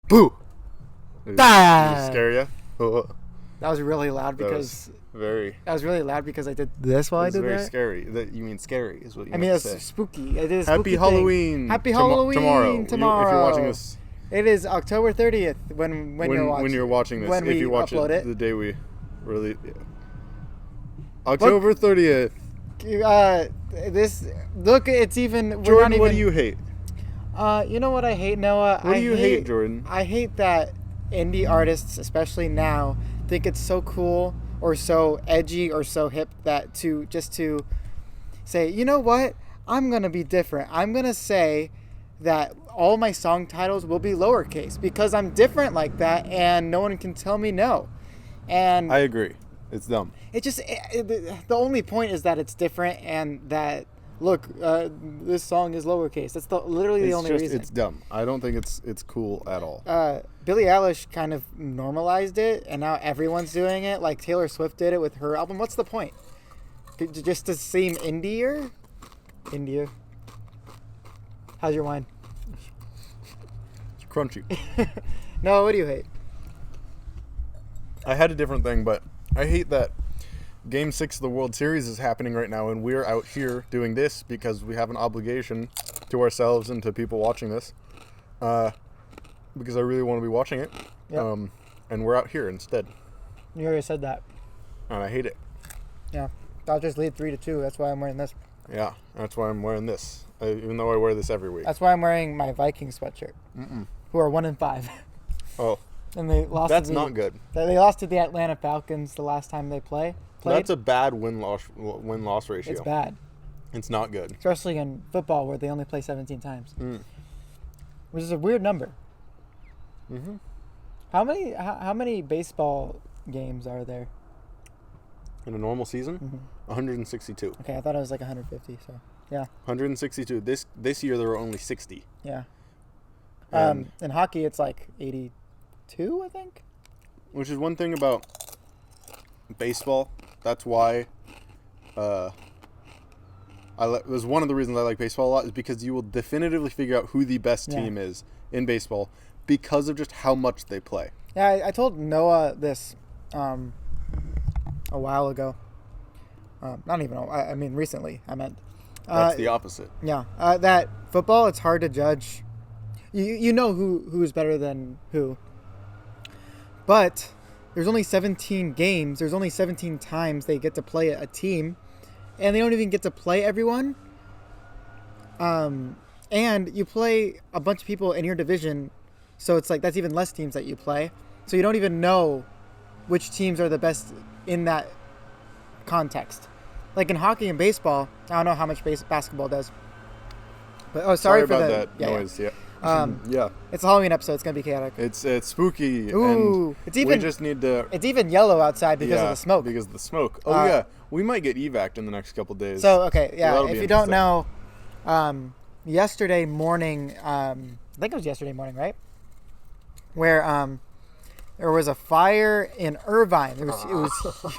Boo! Did Ah! it scare you? That was really loud because I did this while I did very that. scary. You mean scary is what you I mean, meant it's to say. spooky. It is Happy spooky Halloween. Thing. Happy Halloween tomorrow. tomorrow. If you're watching this. It is October 30th when you're watching this. When if we you watch upload it. The day we really. Yeah. October 30th. It's even. Jordan, what do you hate? You know what I hate, Noah? What do you hate, Jordan? I hate that indie artists, especially now, think it's so cool or so edgy or so hip that to say, you know what? I'm going to be different. I'm going to say that all my song titles will be lowercase because I'm different like that and no one can tell me no. And I agree. It's dumb. The only point is that it's different and that, look, this song is lowercase. That's literally the only reason. It's dumb. I don't think it's cool at all. Billie Eilish kind of normalized it, and now everyone's doing it. Like Taylor Swift did it with her album. What's the point? Just to seem indie-er? India. How's your wine? It's crunchy. No, what do you hate? I had a different thing, but I hate that Game 6 of the World Series is happening right now, and we're out here doing this because we have an obligation to ourselves and to people watching this. Because I really want to be watching it. Yep. And we're out here instead. You already said that. And I hate it. Yeah. Dodgers lead 3-2. That's why I'm wearing this. Yeah, that's why I'm wearing this. Even though I wear this every week. That's why I'm wearing my Vikings sweatshirt. Who are 1-5. Oh. And they lost. That's not good. They lost to the Atlanta Falcons the last time they played. That's a bad win-loss ratio. It's bad. It's not good. Especially in football where they only play 17 times. Which is a weird number. Mm-hmm. How many baseball games are there? In a normal season? 162. Okay, I thought it was like 150, so yeah. 162. This year there were only 60. Yeah. In hockey it's like 82, I think. Which is one thing about baseball. That's why it was one of the reasons I like baseball a lot, is because you will definitively figure out who the best team is in baseball because of just how much they play. Yeah, I told Noah this a while ago. Not even, I mean recently, I meant. That's the opposite. Yeah, that football, it's hard to judge. You know who's better than who. But there's only 17 games. There's only 17 times they get to play a team. And they don't even get to play everyone. And you play a bunch of people in your division. So it's like that's even less teams that you play. So you don't even know which teams are the best in that context. Like in hockey and baseball, I don't know how much basketball does. But sorry for about that noise. Yeah. Yeah. It's a Halloween episode. It's gonna be chaotic. It's spooky. Ooh, and we just need to. It's even yellow outside because of the smoke. Because of the smoke. Oh yeah, we might get evac'd in the next couple days. So okay, yeah. So if you don't know, yesterday morning, I think it was yesterday morning, right? Where there was a fire in Irvine. It was.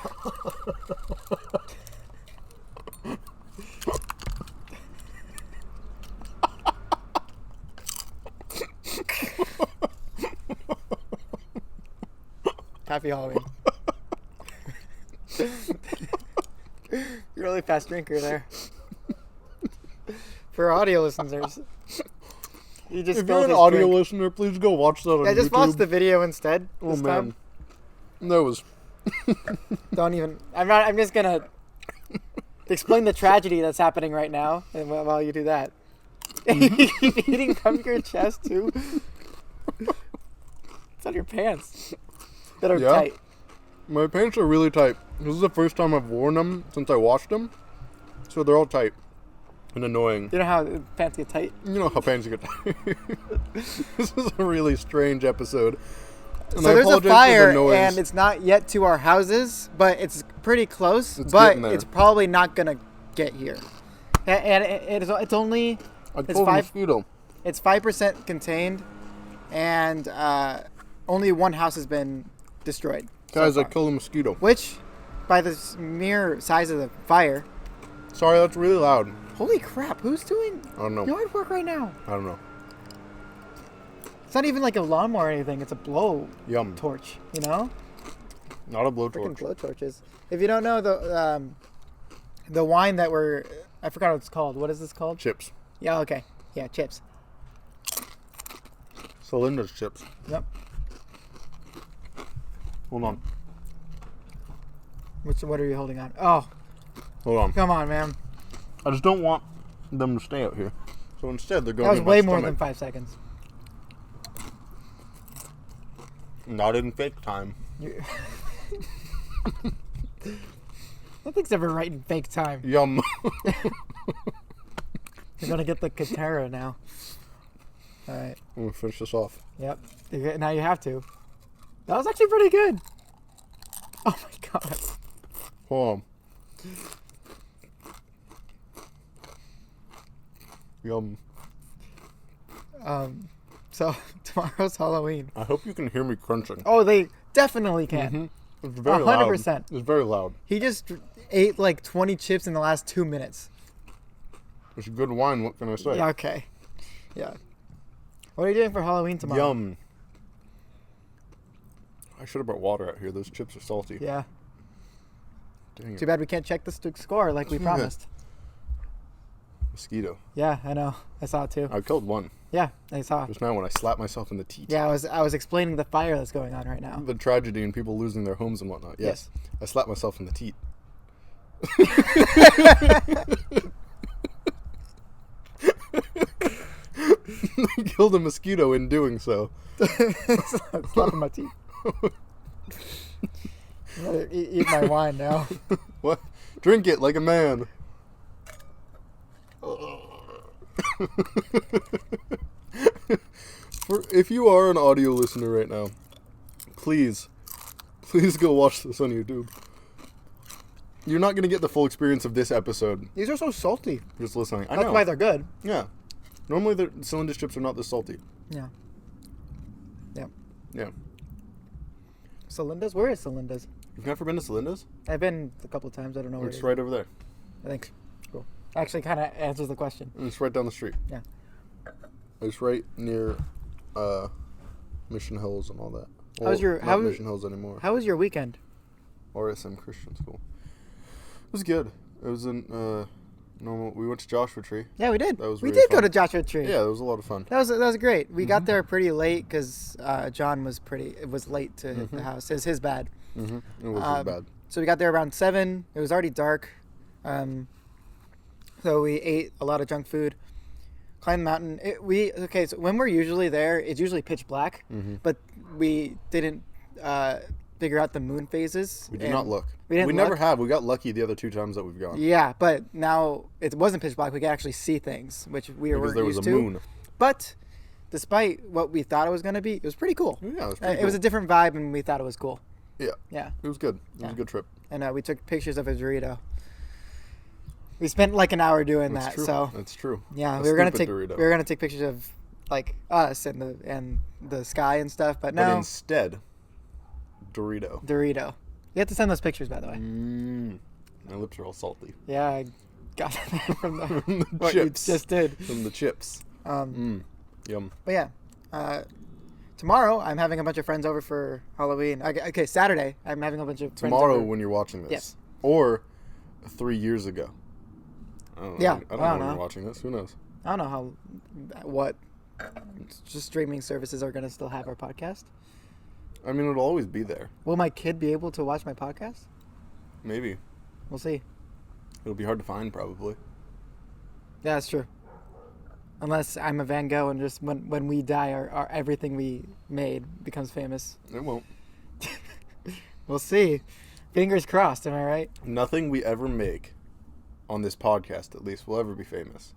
Happy Halloween. You're a really fast drinker there. For audio listeners. If you're an audio listener, please go watch that on YouTube. Just watch the video instead. Oh man. That was... Don't even... I'm just gonna explain the tragedy that's happening right now while you do that. Eating from your chest too. It's on your pants that are tight. My pants are really tight. This is the first time I've worn them since I washed them, so they're all tight and annoying. You know how pants get tight? You know how pants get tight. This is a really strange episode. And so there's a fire, and it's not yet to our houses, but it's pretty close. But it's probably not gonna get here. And it's only. It's 5% contained, and only one house has been destroyed. Guys, I killed a mosquito. Which, by the mere size of the fire... Sorry, that's really loud. Holy crap, who's doing I don't know. yard work right now? I don't know. It's not even like a lawnmower or anything. It's a blow Yum. torch. You know. Not a blowtorch. Freaking blow torches. If you don't know the wine that I forgot what it's called. What is this called? Chips. Yeah. Okay. Yeah. Chips. Celinda's chips. Yep. Hold on. What are you holding on? Oh, Hold on. come on, man. I just don't want them to stay out here. So instead, they're going That was in my way more stomach. than 5 seconds. Not in fake time. Nothing's ever right in fake time. Yum. You're gonna get the Katara now. All right. I'm going to finish this off. Yep. Now you have to. That was actually pretty good. Oh my god. Hold on. Yum. So tomorrow's Halloween. I hope you can hear me crunching. Oh, they definitely can. Mm-hmm. It's very loud. 100%. It's very loud. He just ate like 20 chips in the last 2 minutes. It's good wine. What can I say? Yeah, okay. Yeah. What are you doing for Halloween tomorrow? Yum. I should have brought water out here. Those chips are salty. Yeah. Dang it. Too bad we can't check the score like we promised. Mosquito. Yeah, I know. I saw it too. I killed one Yeah, I saw. just now when I slapped myself in the teeth. Yeah, I was explaining the fire that's going on right now. The tragedy and people losing their homes and whatnot. Yes. I slapped myself in the teeth. I killed a mosquito in doing so. Slapping my teeth. I'm gonna eat my wine now. What? Drink it like a man. If you are an audio listener right now, please go watch this on YouTube. You're not going to get the full experience of this episode These are so salty. just listening. I That's know. why they're good. Yeah. Normally the Celinda's chips are not this salty. Yeah. Yeah. Yeah. Celinda's? Where is Celinda's? You've never been to Celinda's? I've been a couple times. I don't know where It's it is. right over there. Thanks. Cool. Actually, kind of answers the question. It's right down the street. Yeah. It's right near Mission Hills and all that. How was your- not how was- Mission Hills anymore. How was your weekend? RSM Christian School. It was good. It was in normal. We went to Joshua Tree. Yeah, we did. That was we really did go fun. to Joshua Tree. Yeah, it was a lot of fun. That was great. We Mm-hmm. got there pretty late because John was late to hit the house. It was his bad. Mm-hmm. It wasn't bad. So we got there around 7. It was already dark. So we ate a lot of junk food. Climbed the mountain. So when we're usually there, it's usually pitch black. Mm-hmm. But we didn't figure out the moon phases. We did and not look. We didn't never look. have. We got lucky the other 2 times that we've gone. Yeah, but now it wasn't pitch black. We could actually see things, which we Because weren't there was used a to. moon. But despite what we thought it was going to be, it was pretty cool. Yeah, it was pretty It was a cool. different vibe, and we thought it was cool. Yeah, Yeah, it was good. It was Yeah. a good trip. and we took pictures of a Dorito. We spent like an hour doing That's that. true. So That's true. yeah, A we were gonna stupid take Dorito. pictures of like us and the sky and stuff, but But no, instead, Dorito. Dorito. You have to send those pictures, by the way. My lips are all salty. Yeah, I got that from the, From the what chips. you just did. From the chips. Yum. But yeah, tomorrow I'm having a bunch of friends over for Halloween. Okay, Saturday I'm having a bunch of friends Tomorrow over. when you're watching this. Yes. Or 3 years ago. I don't know. Yeah, I don't I know don't when know. you're watching this. Who knows? I don't know what just streaming services are going to still have our podcast. I mean, it'll always be there. Will my kid be able to watch my podcast? Maybe. We'll see. It'll be hard to find, probably. Yeah, that's true. Unless I'm a Van Gogh and just when we die, our everything we made becomes famous. It won't. We'll see. Fingers crossed, am I right? Nothing we ever make, on this podcast at least, will ever be famous.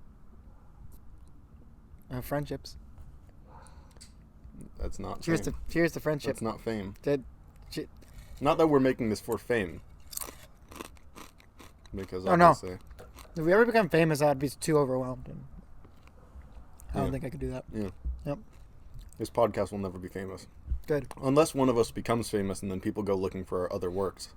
Friendships. That's not Cheers fame. to friendship. That's not fame. Che- Not that we're making this for fame. Because Oh, no. obviously... If we ever become famous, I'd be too overwhelmed. And I don't Yeah. think I could do that. Yeah. Yep. This podcast will never be famous. Good. Unless one of us becomes famous and then people go looking for our other works.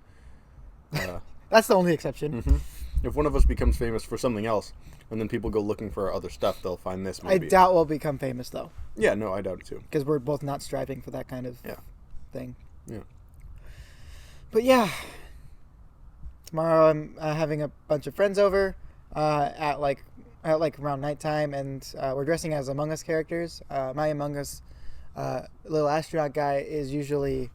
That's the only exception. if one of us becomes famous for something else, and then people go looking for our other stuff, they'll find this maybe. I doubt we'll become famous though. Yeah, no, I doubt it too. Because we're both not striving for that kind of thing. Yeah. But yeah, tomorrow I'm having a bunch of friends over at around nighttime, and we're dressing as Among Us characters. My Among Us little astronaut guy is usually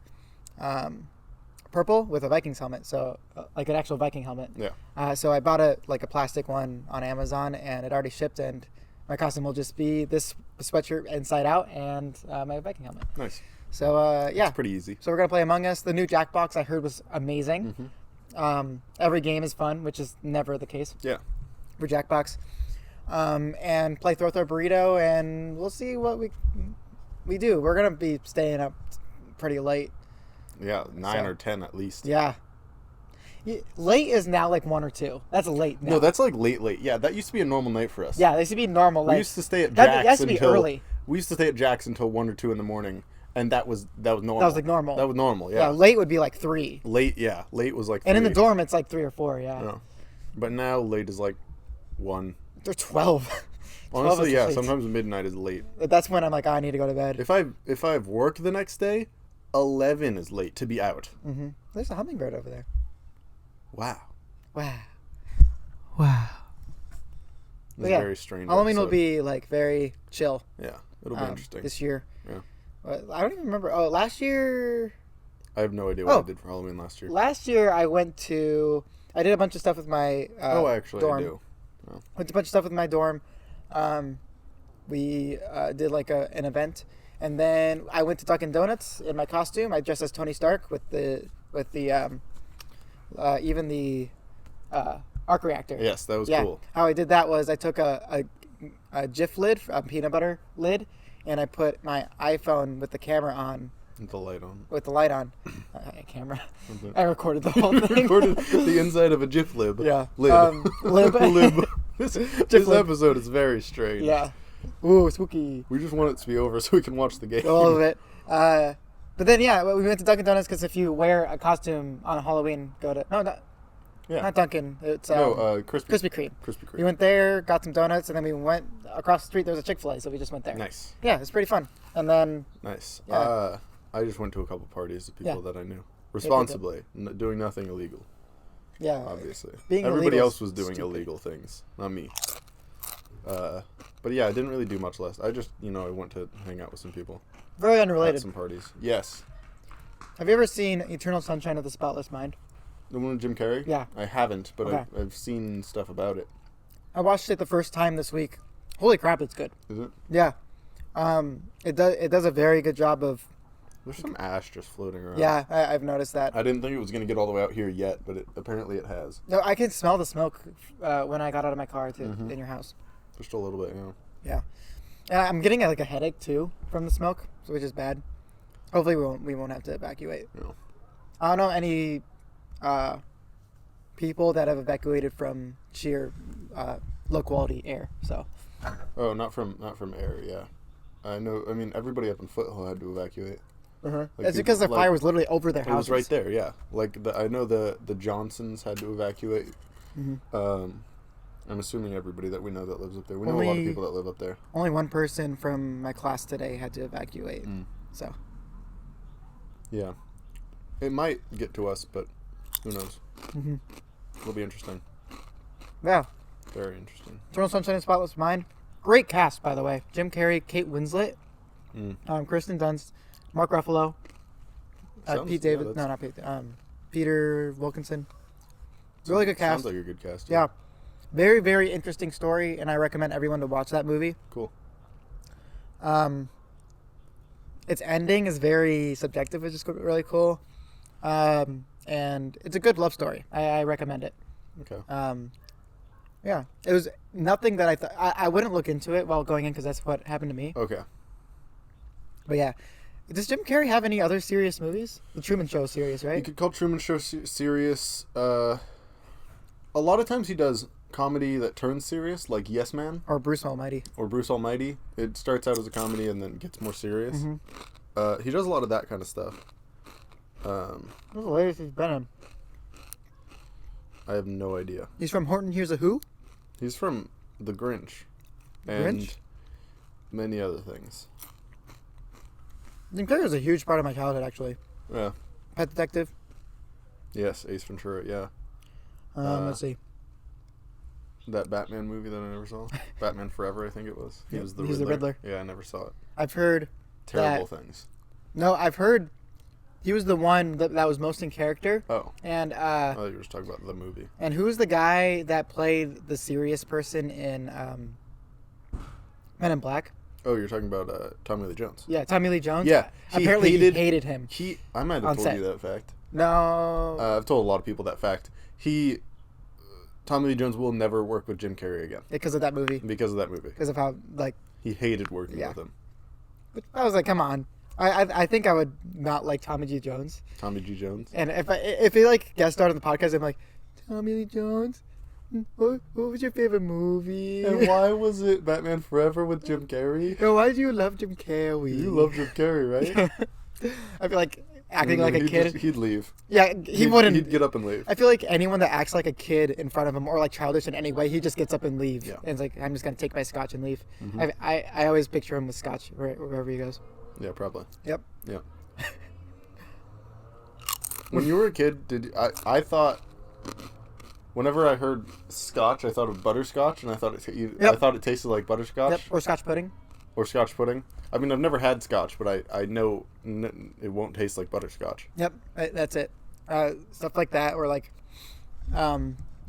purple with a Vikings helmet, so like an actual Viking helmet. Yeah. So I bought a plastic one on Amazon, and it already shipped, and my costume will just be this sweatshirt inside out and my Viking helmet. Nice. So yeah, it's pretty easy. So we're gonna play Among Us. The new Jackbox I heard was amazing. Every game is fun, which is never the case. Yeah. For Jackbox, and play Throw Burrito, and we'll see what we do. We're gonna be staying up pretty late. Yeah, 9 or 10 at least. Yeah. Late is now like 1 or 2. That's late now. No, that's like late. Yeah, that used to be a normal night for us. Yeah, they used to be normal. We used to stay at Jack's that used to be early. We used to stay at Jack's until 1 or 2 in the morning, and that was normal. That was like normal. That was normal. Yeah. Yeah, late would be like 3. Late was like 3. And in the dorm, it's like 3 or 4. Yeah. No. But now late is like 1. They're 12. Honestly, yeah. Sometimes midnight is late. That's when I'm like, I need to go to bed. If I have work the next day, 11 is late to be out. Mm-hmm. There's a hummingbird over there. Wow. It's very strange. Halloween will be like very chill. Yeah, it'll be interesting this year. Yeah. I don't even remember. Oh, last year. I have no idea what I did for Halloween last year. Last year I did a bunch of stuff with my dorm. I do. Oh. Went to a bunch of stuff with my dorm. We did like an event, and then I went to Dunkin' Donuts in my costume. I dressed as Tony Stark with the arc reactor. Yes, that was cool. How I did that was I took a Jif lid, a peanut butter lid, and I put my iPhone with the camera on. With the light on. With the light on. Camera. I recorded the whole thing. Recorded the inside of a Jif lib. Yeah. Lib. Lib. This episode is very strange. Yeah. Ooh, spooky. We just want it to be over so we can watch the game. All of it. But then, we went to Dunkin' Donuts because if you wear a costume on Halloween, not Dunkin'. It's Krispy Kreme. Krispy Kreme. We went there, got some donuts, and then we went across the street. There was a Chick-fil-A, so we just went there. Nice. Yeah, it's pretty fun. And then nice. Yeah. I just went to a couple parties of people that I knew responsibly, doing nothing illegal. Yeah, obviously. Everybody else was doing illegal things, not me. But yeah, I didn't really do much less. I just I went to hang out with some people. Very unrelated. At some parties. Yes. Have you ever seen Eternal Sunshine of the Spotless Mind? The one with Jim Carrey? Yeah. I haven't, but okay. I've seen stuff about it. I watched it the first time this week. Holy crap, it's good. Is it? Yeah. It does a very good job of... There's some ash just floating around. Yeah, I've noticed that. I didn't think it was going to get all the way out here yet, but apparently it has. No, I can smell the smoke when I got out of my car in your house. Just a little bit, Yeah. And I'm getting like a headache too from the smoke, which is bad. Hopefully we won't have to evacuate. No. I don't know any people that have evacuated from sheer low quality air. So. Oh, not from air. Yeah. I know. I mean, everybody up in Foothill had to evacuate. Like it's because the fire was literally over their houses. It was right there, yeah. Like I know the Johnsons had to evacuate. Mm-hmm. I'm assuming everybody that we know that lives up there. We know a lot of people that live up there. Only one person from my class today had to evacuate. So. Yeah, it might get to us, but who knows? Mm-hmm. It'll be interesting. Yeah. Very interesting. Eternal Sunshine of the Spotless Mind. Great cast, by the way. Jim Carrey, Kate Winslet, Kristen Dunst, Mark Ruffalo, Pete Davidson. No, not Pete. Peter Wilkinson. Really good cast. Sounds like a good cast. Yeah. Very, very interesting story, and I recommend everyone to watch that movie. Cool. Its ending is very subjective, which is really cool. And it's a good love story. I recommend it. Okay. Yeah. It was nothing that I thought... I wouldn't look into it while going in because that's what happened to me. Okay. But yeah. Does Jim Carrey have any other serious movies? The Truman Show series, right? You could call Truman Show serious. A lot of times he does comedy that turns serious, like Yes Man. Or Bruce Almighty. It starts out as a comedy and then gets more serious. Mm-hmm. He does a lot of that kind of stuff. What's the latest he's been in? I have no idea. He's from Horton Hears a Who? He's from The Grinch. Grinch? Many other things. Jim Carrey was a huge part of my childhood, actually. Yeah. Pet Detective. Yes, Ace Ventura, yeah. Let's see. That Batman movie that I never saw. Batman Forever, I think it was. He was the Riddler. the Riddler. Yeah, I never saw it. I've heard Terrible things. No, I've heard he was the one that was most in character. Oh. And I thought you were just talking about the movie. And who's the guy that played the serious person in Men in Black? Oh, you're talking about Tommy Lee Jones. Yeah, Tommy Lee Jones. Yeah. Apparently he hated him. I might have told you that fact. No. I've told a lot of people that fact. Tommy Lee Jones will never work with Jim Carrey again. Because of that movie. Because of that movie. Because of how, like... He hated working with him. But I was like, come on. I think I would not like Tommy G. Jones. Tommy G. Jones? And if he, like, guest starred on the podcast, I'm like, Tommy Lee Jones? What was your favorite movie? And why was it Batman Forever with Jim Carrey? No, why do you love Jim Carrey? You love Jim Carrey, right? I feel like acting like a kid. He'd leave. Yeah, he wouldn't. He'd get up and leave. I feel like anyone that acts like a kid in front of him or like childish in any way, he just gets up and leaves. Yeah. And it's like, I'm just going to take my scotch and leave. Mm-hmm. I always picture him with scotch wherever he goes. Yeah, probably. Yep. Yeah. When you were a kid, I thought... Whenever I heard scotch, I thought of butterscotch, and I thought it tasted like butterscotch. Yep, or scotch pudding. Or scotch pudding. I mean, I've never had scotch, but I know it won't taste like butterscotch. Yep, that's it. Stuff like that, or like,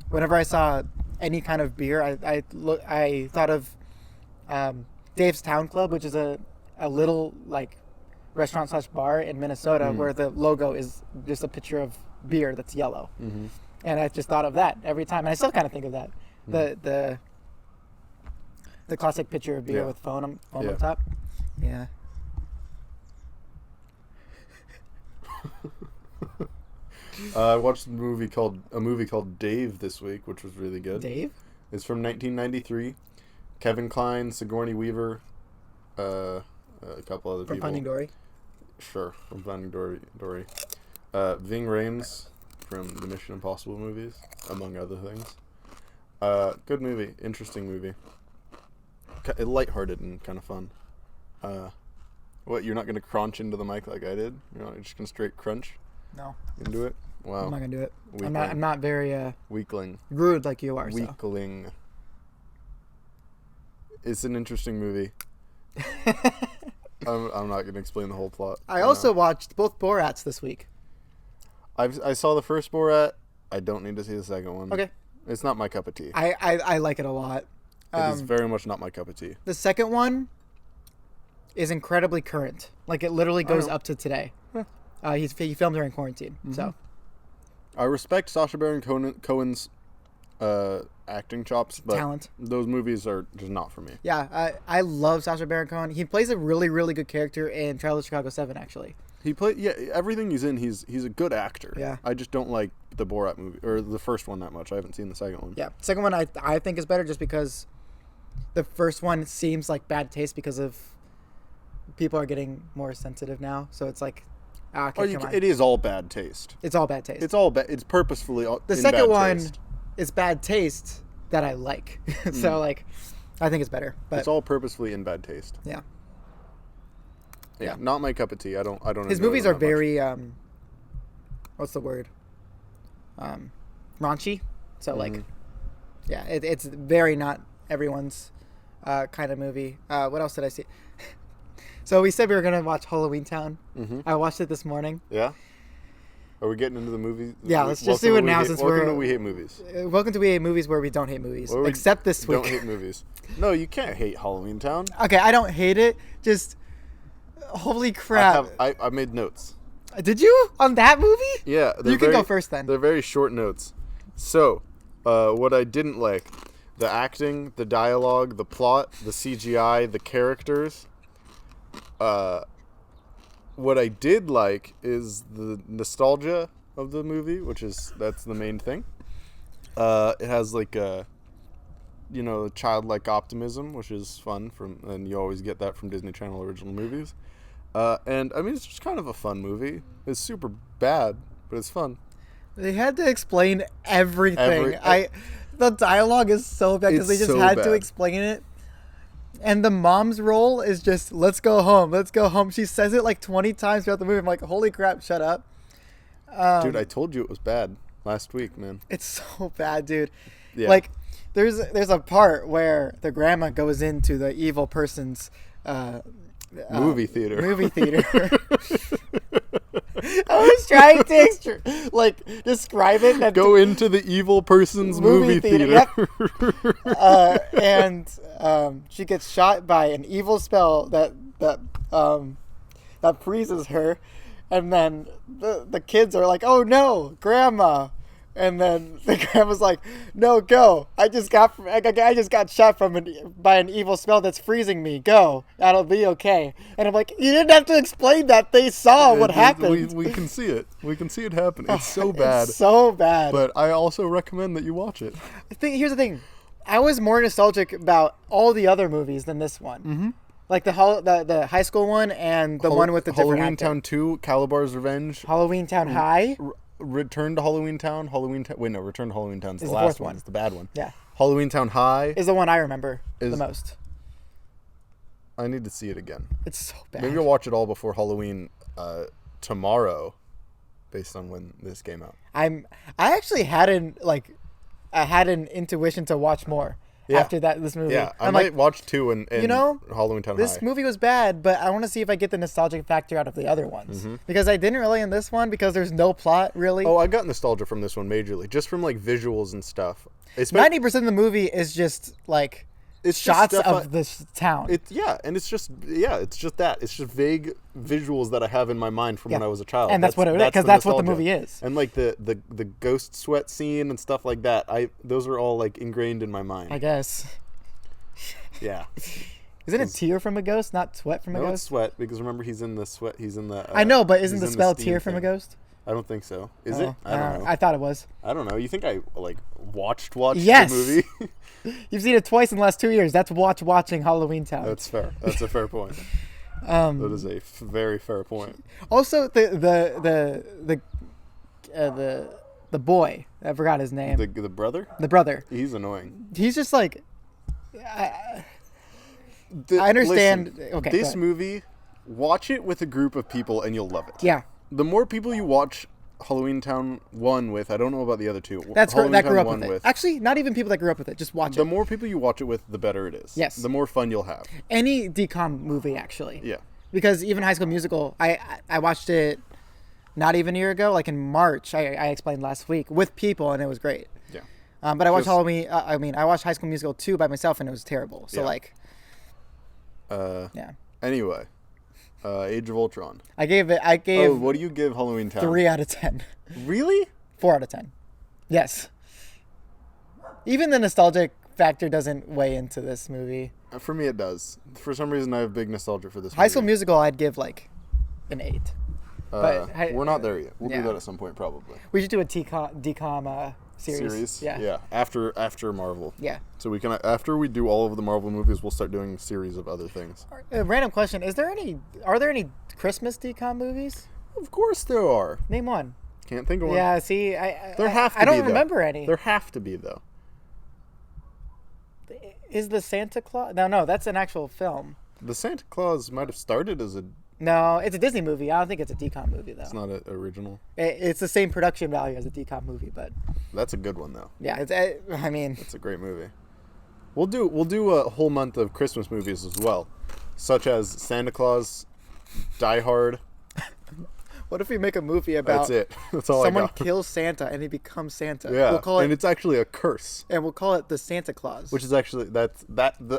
whenever I saw any kind of beer, I thought of Dave's Town Club, which is a little like restaurant / bar in Minnesota where the logo is just a picture of beer that's yellow. Mm-hmm. And I just thought of that every time, and I still kind of think of that. The classic picture of beer with foam on top. Yeah. I watched a movie called Dave this week, which was really good. Dave? It's from 1993. Kevin Kline, Sigourney Weaver, a couple other people. From Finding Dory. Sure, from Finding Dory. Ving Rhames from the Mission Impossible movies, among other things. Good movie, interesting movie. Lighthearted and kind of fun. What, you're not going to crunch into the mic like I did? You're just going to straight crunch? No. Into it? Wow. I'm not going to do it. Weakling. I'm not very Weakling. rude like you are. Weakling. So. It's an interesting movie. I'm not going to explain the whole plot. I also watched both Borats this week. I saw the first Borat. I don't need to see the second one. Okay. It's not my cup of tea. I like it a lot. It is very much not my cup of tea. The second one is incredibly current. Like, it literally goes up to today. Huh. He filmed during quarantine, so. I respect Sacha Baron Cohen's acting chops, but talent. Those movies are just not for me. Yeah, I love Sacha Baron Cohen. He plays a really, really good character in Trial of Chicago 7, actually. Everything he's in, he's a good actor. Yeah. I just don't like the Borat movie, or the first one that much. I haven't seen the second one. Yeah, second one I think is better just because the first one seems like bad taste because of people are getting more sensitive now. So it's like, it is all bad taste. It's all bad taste. It's all bad. It's purposefully all. The second one is bad taste that I like. So like, I think it's better. But it's all purposefully in bad taste. Yeah. Yeah, not my cup of tea. I don't. His movies are very what's the word? Raunchy. So like, yeah, it's very not everyone's kind of movie. What else did I see? So we said we were gonna watch Halloweentown. I watched it this morning. Yeah. Are we getting into the movies? Yeah, let's just do it now since welcome to We Hate Movies. Welcome to We Hate Movies, where we don't hate movies, except this week. Don't hate movies. No, you can't hate Halloweentown. Okay, I don't hate it. Just holy crap! I made notes. Did you on that movie? Yeah, you can go first then. They're very short notes. So, what I didn't like: the acting, the dialogue, the plot, the CGI, the characters. What I did like is the nostalgia of the movie, that's the main thing. It has like childlike optimism, which is fun and you always get that from Disney Channel original movies. And I mean, it's just kind of a fun movie. It's super bad, but it's fun. They had to explain everything. Every- The dialogue is so bad because they It's just so had to bad. explain it. And the mom's role is just, let's go home, let's go home. She says it like 20 times throughout the movie. I'm like, holy crap, shut up. Dude, I told you it was bad last week, man. It's so bad, dude. Yeah. Like, there's a part where the grandma goes into the evil person's Movie theater. movie theater. I was trying to describe it. And Go into the evil person's movie theater. Yep. And she gets shot by an evil spell that freezes her, and then the kids are like, "Oh no, grandma!" And then the grandma's like, "No, go! I just got shot by an evil spell that's freezing me. Go, that'll be okay." And I'm like, "You didn't have to explain that. They saw what happened. We can see it. We can see it happen. It's so bad. It's so bad." But I also recommend that you watch it. Here's the thing. I was more nostalgic about all the other movies than this one. Mm-hmm. Like the high school one and the one with the different actor. Halloweentown 2, Calabar's Revenge. Halloweentown High. Return to Halloweentown. Return to Halloweentown's the the last fourth one. one. It's the bad one. Yeah. Halloweentown High. Is the one I remember the most. I need to see it again. It's so bad. Maybe I'll watch it all before Halloween tomorrow, based on when this came out. I actually had an intuition to watch more after this movie. Yeah, I I'm might like, watch 2 and Halloweentown this High. movie was bad, but I want to see if I get the nostalgic factor out of the other ones. Because I didn't really in this one because there's no plot really. Oh, I got nostalgia from this one majorly, just from like visuals and stuff. 90% of the movie is just like It's shots just stuff of this town. It's just that. It's just vague visuals that I have in my mind from when I was a child. And that's what it is, because that's what the nostalgia. movie is. And like the ghost sweat scene and stuff like that. Those are all like ingrained in my mind. I guess. Yeah. Isn't it tear from a ghost, not sweat from a No, it's ghost? sweat because remember he's in the sweat. He's in the. I know, but isn't he's the in spell steam tear from a thing. ghost? I don't think so. Is Oh, it? I don't know. I thought it was. I don't know. You think I like watched Yes. the movie? You've seen it twice in the last 2 years. That's watching Halloweentown. That's fair. That's a fair point. That is a very fair point. Also, the boy, I forgot his name. The brother? The brother. He's annoying. He's just like. I understand. Listen, Okay. this movie, watch it with a group of people and you'll love it. Yeah. The more people you watch Halloweentown 1 with, I don't know about the other two. That grew Halloweentown up 1 with it. Actually, not even people that grew up with it. Just watch The it. more people you watch it with, the better it is. Yes. The more fun you'll have. Any DCOM movie, actually. Yeah. Because even High School Musical, I watched it not even a year ago, like in March. I explained last week with people, and it was great. Yeah. But I watched I watched High School Musical 2 by myself, and it was terrible. So yeah. Anyway, Age of Ultron. I gave What do you give Halloweentown? 3 out of 10. Really? 4 out of 10. Yes. Even the nostalgic factor doesn't weigh into this movie. For me, it does. For some reason, I have big nostalgia for this movie. High School Musical, I'd give like an 8. We're not there yet. We'll yeah. do that at some point, probably. We should do a DCOM series. Yeah. After Marvel. Yeah. So we can after we do all of the Marvel movies, we'll start doing a series of other things. A random question: are there any Christmas DCOM movies? Of course there are. Name one. Can't think of one. Yeah. See, I I don't remember any. There have to be though. Is the Santa Claus? No, that's an actual film. The Santa Claus might have started as a. No, it's a Disney movie. I don't think it's a DCOM movie though. It's not an original. It's the same production value as a DCOM movie, but. That's a good one though. Yeah, I mean. It's a great movie. We'll do a whole month of Christmas movies as well, such as Santa Claus, Die Hard. What if we make a movie about That's it. That's all I someone got. kills Santa and he becomes Santa? Yeah, We'll call and it's actually a curse. and we'll call it the Santa Claus. Which is actually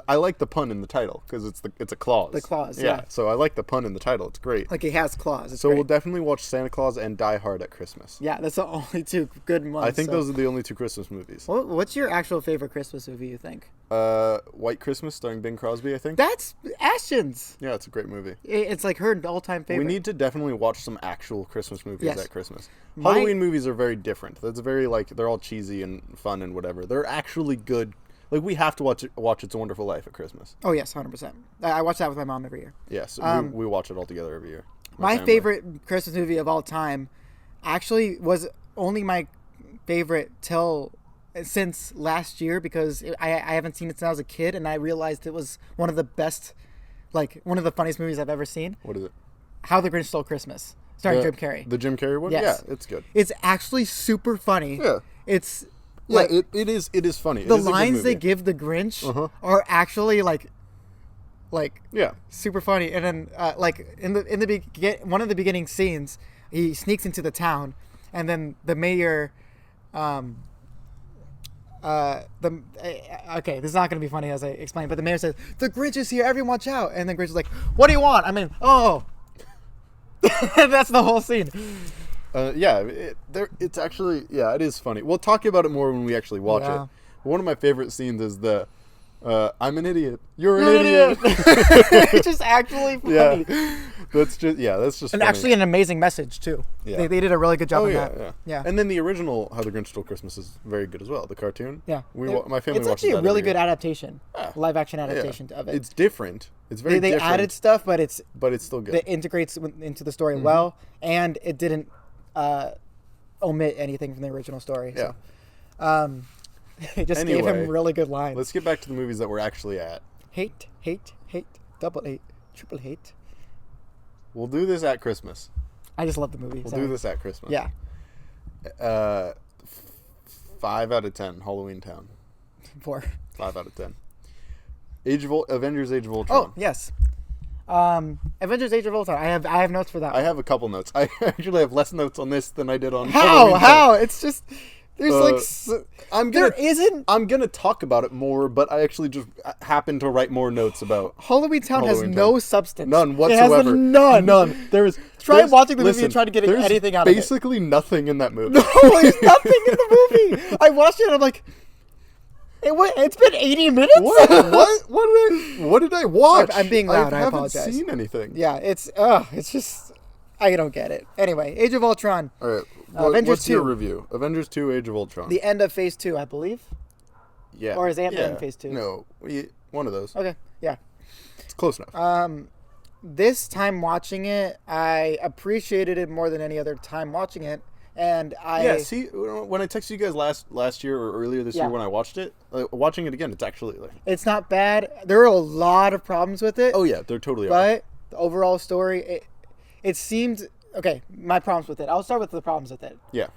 I like the pun in the title because it's a clause. The clause, yeah. So I like the pun in the title. It's great. like he has claws. It's So great. we'll definitely watch Santa Claus and Die Hard at Christmas. Yeah, that's the only 2 good months. I think so. those are the only 2 Christmas movies. What's your actual favorite Christmas movie? You think? White Christmas starring Bing Crosby. I think. That's Ashton's. Yeah, it's a great movie. It's like her all-time favorite. We need to definitely watch some actual Christmas movies Yes. at Christmas. My- Halloween movies are very different. That's very they're all cheesy and fun and whatever. They're actually good. Like we have to watch It's a Wonderful Life at Christmas. Oh yes, 100%. I watch that with my mom every year. Yes, we watch it all together every year. My family. favorite Christmas movie of all time actually was only my favorite till since last year because I haven't seen it since I was a kid, and I realized it was one of the best, like one of the funniest movies I've ever seen. What is it? How the Grinch Stole Christmas, starring Jim Carrey. The Jim Carrey one? Yes. Yeah, it's good. It's actually super funny. Yeah. It's Yeah, like it is funny. the It is a good lines movie. they give the Grinch Uh-huh. are actually like Yeah. super funny. And then like in the one of the beginning scenes, he sneaks into the town, and then the mayor, okay, this is not going to be funny as I explain, but the mayor says, "The Grinch is here, everyone watch out." And then Grinch is like, "What do you want?" I mean, oh. That's the whole scene. Yeah, it's actually, yeah, it is funny. We'll talk about it more when we actually watch Yeah. it. One of my favorite scenes is the, I'm an idiot. You're an idiot. It's just actually funny. Yeah. That's just And funny. actually an amazing message, too. Yeah. They did a really good job on that. Yeah. And then the original How the Grinch Stole Christmas is very good as well, the cartoon. Yeah. My family It's watches actually a that really every good year. adaptation. Yeah. Live action Yeah. adaptation of it. It's different. It's very They different. added stuff, but it's still good. it integrates into the story well, and it didn't omit anything from the original story. Yeah. So, it just gave Anyway, him really good lines. Let's get back to the movies that we're actually at. Hate, double hate, triple hate. We'll do this at Christmas. I just love the movie. We'll do this at Christmas. Yeah. 5 out of 10, Halloweentown. 4. 5 out of 10. Avengers Age of Ultron. Oh, yes. Avengers Age of Ultron. I have notes for that. I have a couple notes. I actually have less notes on this than I did on How? Halloweentown. It's just there's there isn't. I'm gonna talk about it more, but I actually just happen to write more notes about Halloweentown has Halloweentown. no substance. None It whatsoever. has none. None. There's watching the movie listen, and try to get there's anything out of it. basically nothing in that movie. No, there's nothing in the movie. I watched it and I'm like, it's been 80 minutes? What did I watch? I'm being loud, I haven't apologize. seen anything. Yeah, it's just, I don't get it. Anyway, Age of Ultron. All right. Avengers What's your 2. review? Avengers 2, Age of Ultron. The end of Phase 2, I believe. Yeah. Or is Ant-Man Phase 2? No, one of those. Okay, yeah. It's close enough. This time watching it, I appreciated it more than any other time watching it. And See, when I texted you guys last year or earlier this year when I watched it, watching it again, it's actually like... It's not bad. There are a lot of problems with it. Oh, yeah, there totally are. But the overall story, it seemed... Okay, my problems with it. I'll start with the problems with it. Yeah.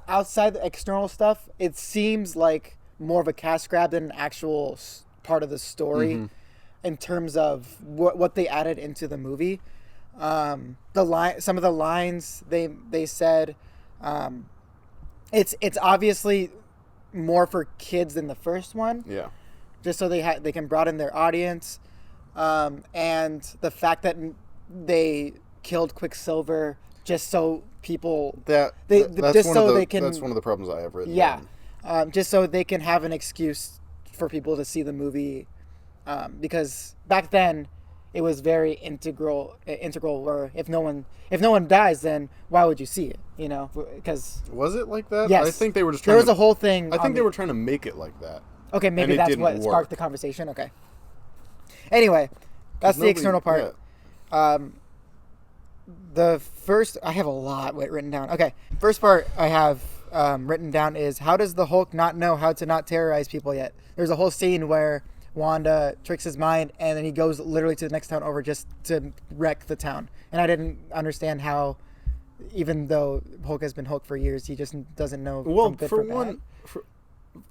Outside the external stuff, it seems like more of a cash grab than an actual part of the story in terms of what they added into the movie. Some of the lines they said, it's obviously more for kids than the first one. Yeah. Just so they can broaden their audience, and the fact that they killed Quicksilver just so people That's just so they can. That's one of the problems I have written. Yeah, down. just so they can have an excuse for people to see the movie, because back then it was very integral. Where if no one dies, then why would you see it? You know, because Was it like that? yes, I think they were just. There was a whole thing. I think they were trying to make it like that. Okay, maybe it that's didn't what work. sparked the conversation. Okay. Anyway, that's the Nobody- external part. yeah. The first, I have a lot written down. Okay, first part I have written down is, how does the Hulk not know how to not terrorize people yet? There's a whole scene where Wanda tricks his mind, and then he goes literally to the next town over just to wreck the town. And I didn't understand how, even though Hulk has been Hulk for years, he just doesn't know. Well, from good for from one,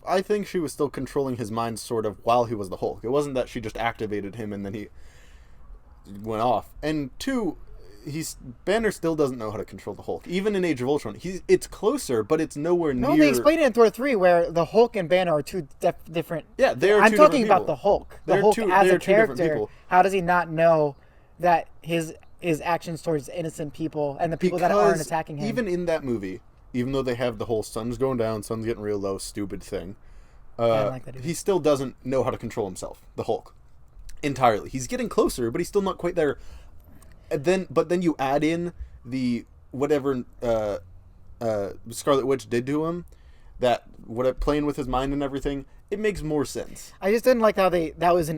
I think she was still controlling his mind sort of while he was the Hulk. It wasn't that she just activated him and then he went off. And two, Banner still doesn't know how to control the Hulk. Even in Age of Ultron, it's closer, but it's nowhere near. No, they explained it in Thor 3 where the Hulk and Banner are two different. Yeah, they are. I'm two talking different about people. the Hulk. The They're Hulk two- as they're a two different character. people. How does he not know that his actions towards innocent people and the people that aren't Because attacking him? even in that movie, even though they have the whole sun's going down, sun's getting real low, stupid thing, don't like that either. he still doesn't know how to control himself, the Hulk, entirely. He's getting closer, but he's still not quite there. But then you add in the whatever Scarlet Witch did to him, playing with his mind and everything, it makes more sense. I just didn't like how that was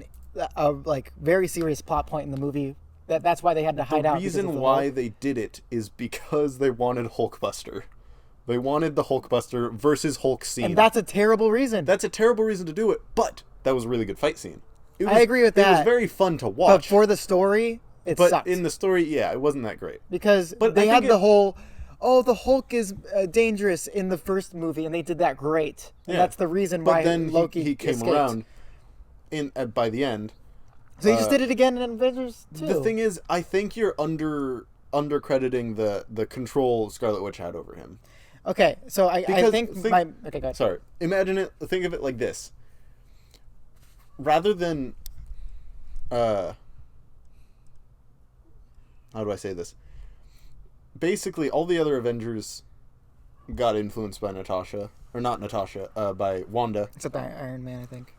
a like very serious plot point in the movie That's why they had to hide out. The reason why they did it is because they wanted Hulkbuster. They wanted the Hulkbuster versus Hulk scene. And that's a terrible reason. That's a terrible reason to do it, but that was a really good fight scene. I agree with that. It was very fun to watch. But for the story, it sucked. In the story, yeah, it wasn't that great. Because they had the whole, the Hulk is dangerous in the first movie, and they did that great. And that's the reason why Loki he came escaped. around by the end. So he just did it again in Avengers 2. The thing is, I think you're undercrediting the control Scarlet Witch had over him. Okay, so I think okay, go ahead. Sorry. Think of it like this. Rather than how do I say this? Basically, all the other Avengers got influenced by by Wanda. Except Iron Man, I think.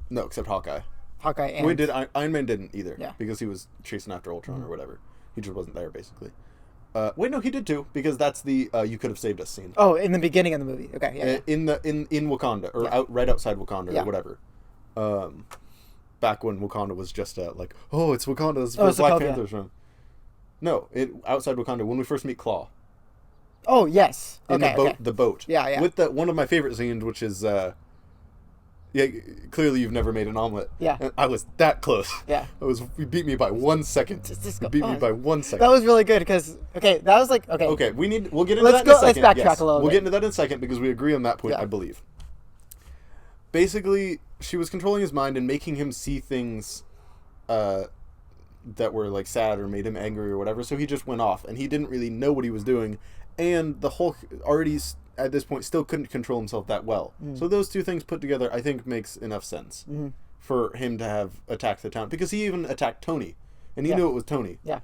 No, except Hawkeye. Hawkeye and... Iron Man didn't either. Yeah. Because he was chasing after Ultron or whatever. He just wasn't there, basically. Wait, no, he did too, because that's the "you could have saved us" scene. Oh, in the beginning of the movie. Okay, yeah. In Wakanda, or right outside Wakanda, or whatever. Back when Wakanda was just it's Wakanda. It's where Black Panther's from. No, outside Wakanda when we first meet Claw. Oh yes. In the boat. Yeah, yeah. With one of my favorite scenes, which is clearly you've never made an omelet. Yeah. And I was that close. Yeah. You beat me by 1 second. You beat me by 1 second. That was really good because that was like okay. Okay, we'll get into that in a second. Let's backtrack a little bit. We'll get into that in a second because we agree on that point, I believe. Basically, she was controlling his mind and making him see things that were like sad or made him angry or whatever, so he just went off and he didn't really know what he was doing, and the Hulk already at this point still couldn't control himself that well. So those two things put together I think makes enough sense for him to have attacked the town, because he even attacked Tony and he knew it was Tony. Yeah.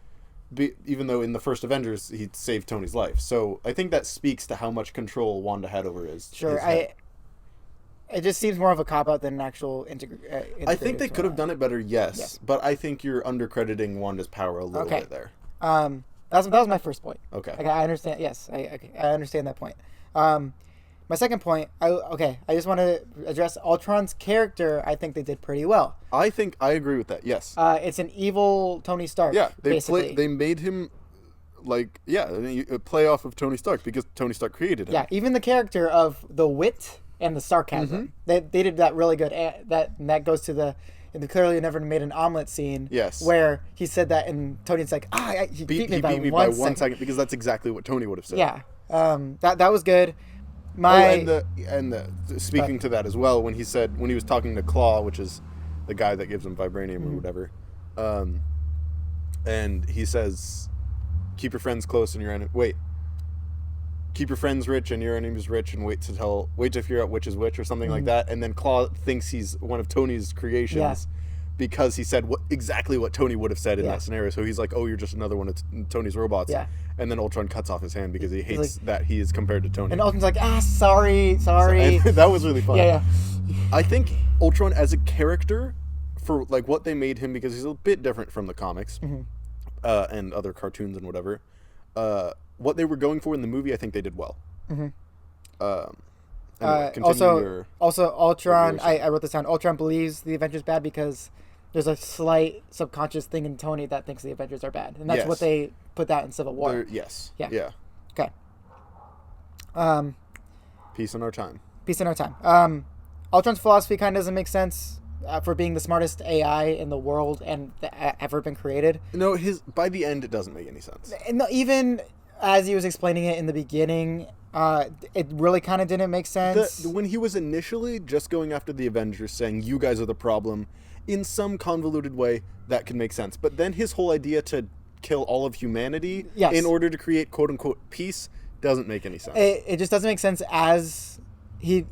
Even though in the first Avengers he saved Tony's life. So I think that speaks to how much control Wanda had over his head. It just seems more of a cop-out than an actual I think they could have done it better, yes. But I think you're undercrediting Wanda's power a little bit there. That was my first point. Okay. I understand. Yes, I understand that point. My second point, I just want to address Ultron's character. I think they did pretty well. I think I agree with that, yes. It's an evil Tony Stark, basically. They made him, play off of Tony Stark because Tony Stark created him. Yeah, even the character of the wit and the sarcasm. They did that really good. That goes to the clearly never made an omelet scene. Yes. Where he said that and Tony's like, he beat me by 1 second. Because that's exactly what Tony would have said. Yeah. That was good. Speaking to that as well, when he was talking to Claw, which is the guy that gives him vibranium or whatever, and he says, keep your friends close and your enemy. Keep your friends rich and your enemies rich, and wait to figure out which is which, or something like that. And then Claw thinks he's one of Tony's creations because he said exactly what Tony would have said in that scenario. So he's like, "Oh, you're just another one of Tony's robots." Yeah. And then Ultron cuts off his hand because he hates that he is compared to Tony. And Ultron's like, sorry. And that was really fun. Yeah. I think Ultron as a character, for like what they made him, because he's a bit different from the comics and other cartoons and whatever. What they were going for in the movie, I think they did well. Also, Ultron, I wrote this down. Ultron believes the Avengers bad because there's a slight subconscious thing in Tony that thinks the Avengers are bad. And that's what they put out in Civil War. Yes. Yeah. Okay. Peace in our time. Ultron's philosophy kind of doesn't make sense for being the smartest AI in the world and ever been created. No, by the end, it doesn't make any sense. No, even as he was explaining it in the beginning, it really kind of didn't make sense. When he was initially just going after the Avengers, saying, you guys are the problem, in some convoluted way, that can make sense. But then his whole idea to kill all of humanity in order to create quote-unquote peace doesn't make any sense. It just doesn't make sense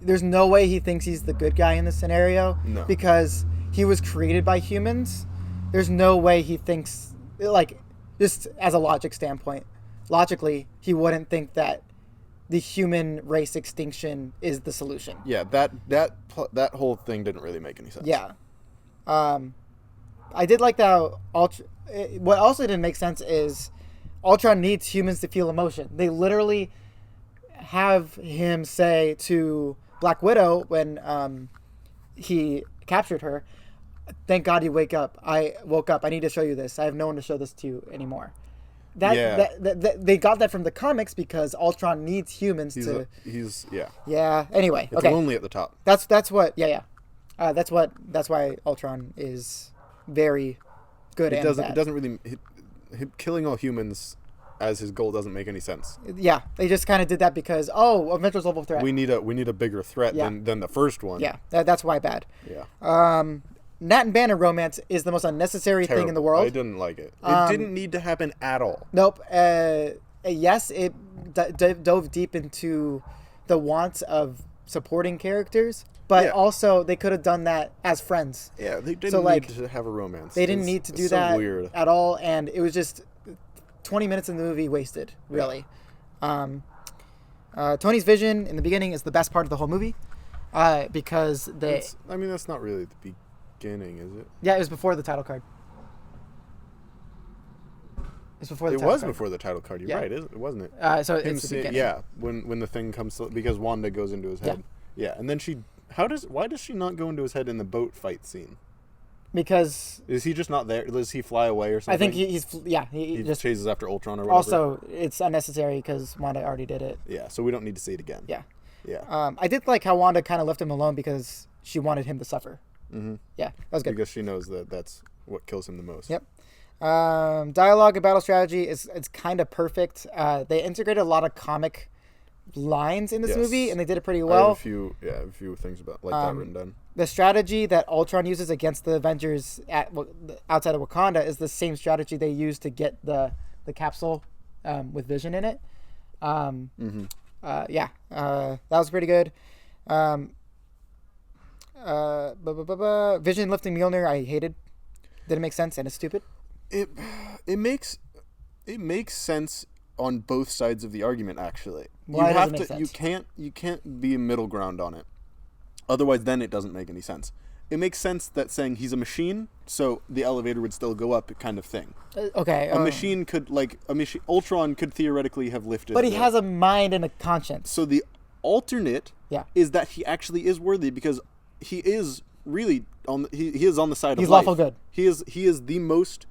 there's no way he thinks he's the good guy in this scenario. No. Because he was created by humans. There's no way he thinks, just as a logic standpoint, logically, he wouldn't think that the human race extinction is the solution. Yeah, that whole thing didn't really make any sense. Yeah. I did like that. What also didn't make sense is Ultron needs humans to feel emotion. They literally have him say to Black Widow when he captured her, thank God you wake up. I woke up. I need to show you this. I have no one to show this to you anymore. Yeah. They got that from the comics because Ultron needs humans to. Yeah. Anyway, It's okay. lonely at the top. That's what. Yeah. That's why Ultron is very good and bad. It doesn't really. Killing all humans as his goal doesn't make any sense. Yeah, they just kind of did that because Avengers level threat. We need a bigger threat than the first one. Yeah, that's why bad. Yeah. Nat and Banner romance is the most unnecessary thing in the world. I didn't like it. It didn't need to happen at all. Nope. Yes, it dove deep into the wants of supporting characters, but also they could have done that as friends. Yeah, they didn't need to have a romance. They didn't need to do that at all, and it was just 20 minutes in the movie wasted, really. Yeah. Tony's vision in the beginning is the best part of the whole movie because that's not really the beginning, is it? Yeah, it was before the title card. It was before the title card. You're right, wasn't it? So it's the beginning. Yeah, when the thing comes to, because Wanda goes into his head. Yeah, and then why does she not go into his head in the boat fight scene? Because is he just not there? Does he fly away or something? I think he just chases after Ultron or whatever. Also, it's unnecessary because Wanda already did it. Yeah, so we don't need to see it again. Yeah. I did like how Wanda kind of left him alone because she wanted him to suffer. Mm-hmm. Yeah, that was good. Because she knows that's what kills him the most. Yep. Dialogue and battle strategy it's kind of perfect. They integrated a lot of comic lines in this movie, and they did it pretty well. I have a few things about that written down. The strategy that Ultron uses against the Avengers outside of Wakanda is the same strategy they used to get the capsule with Vision in it. That was pretty good. Vision lifting Mjolnir, I hated. Didn't make sense, and it's stupid. It makes sense on both sides of the argument. Actually, Why does it make sense? You can't be a middle ground on it. Otherwise, then it doesn't make any sense. It makes sense that saying he's a machine, so the elevator would still go up, kind of thing. Okay. A machine could Ultron could theoretically have lifted. But he has a mind and a conscience. So the alternate is that he actually is worthy because he is really he is on the side of life. He's lawful good. He is the most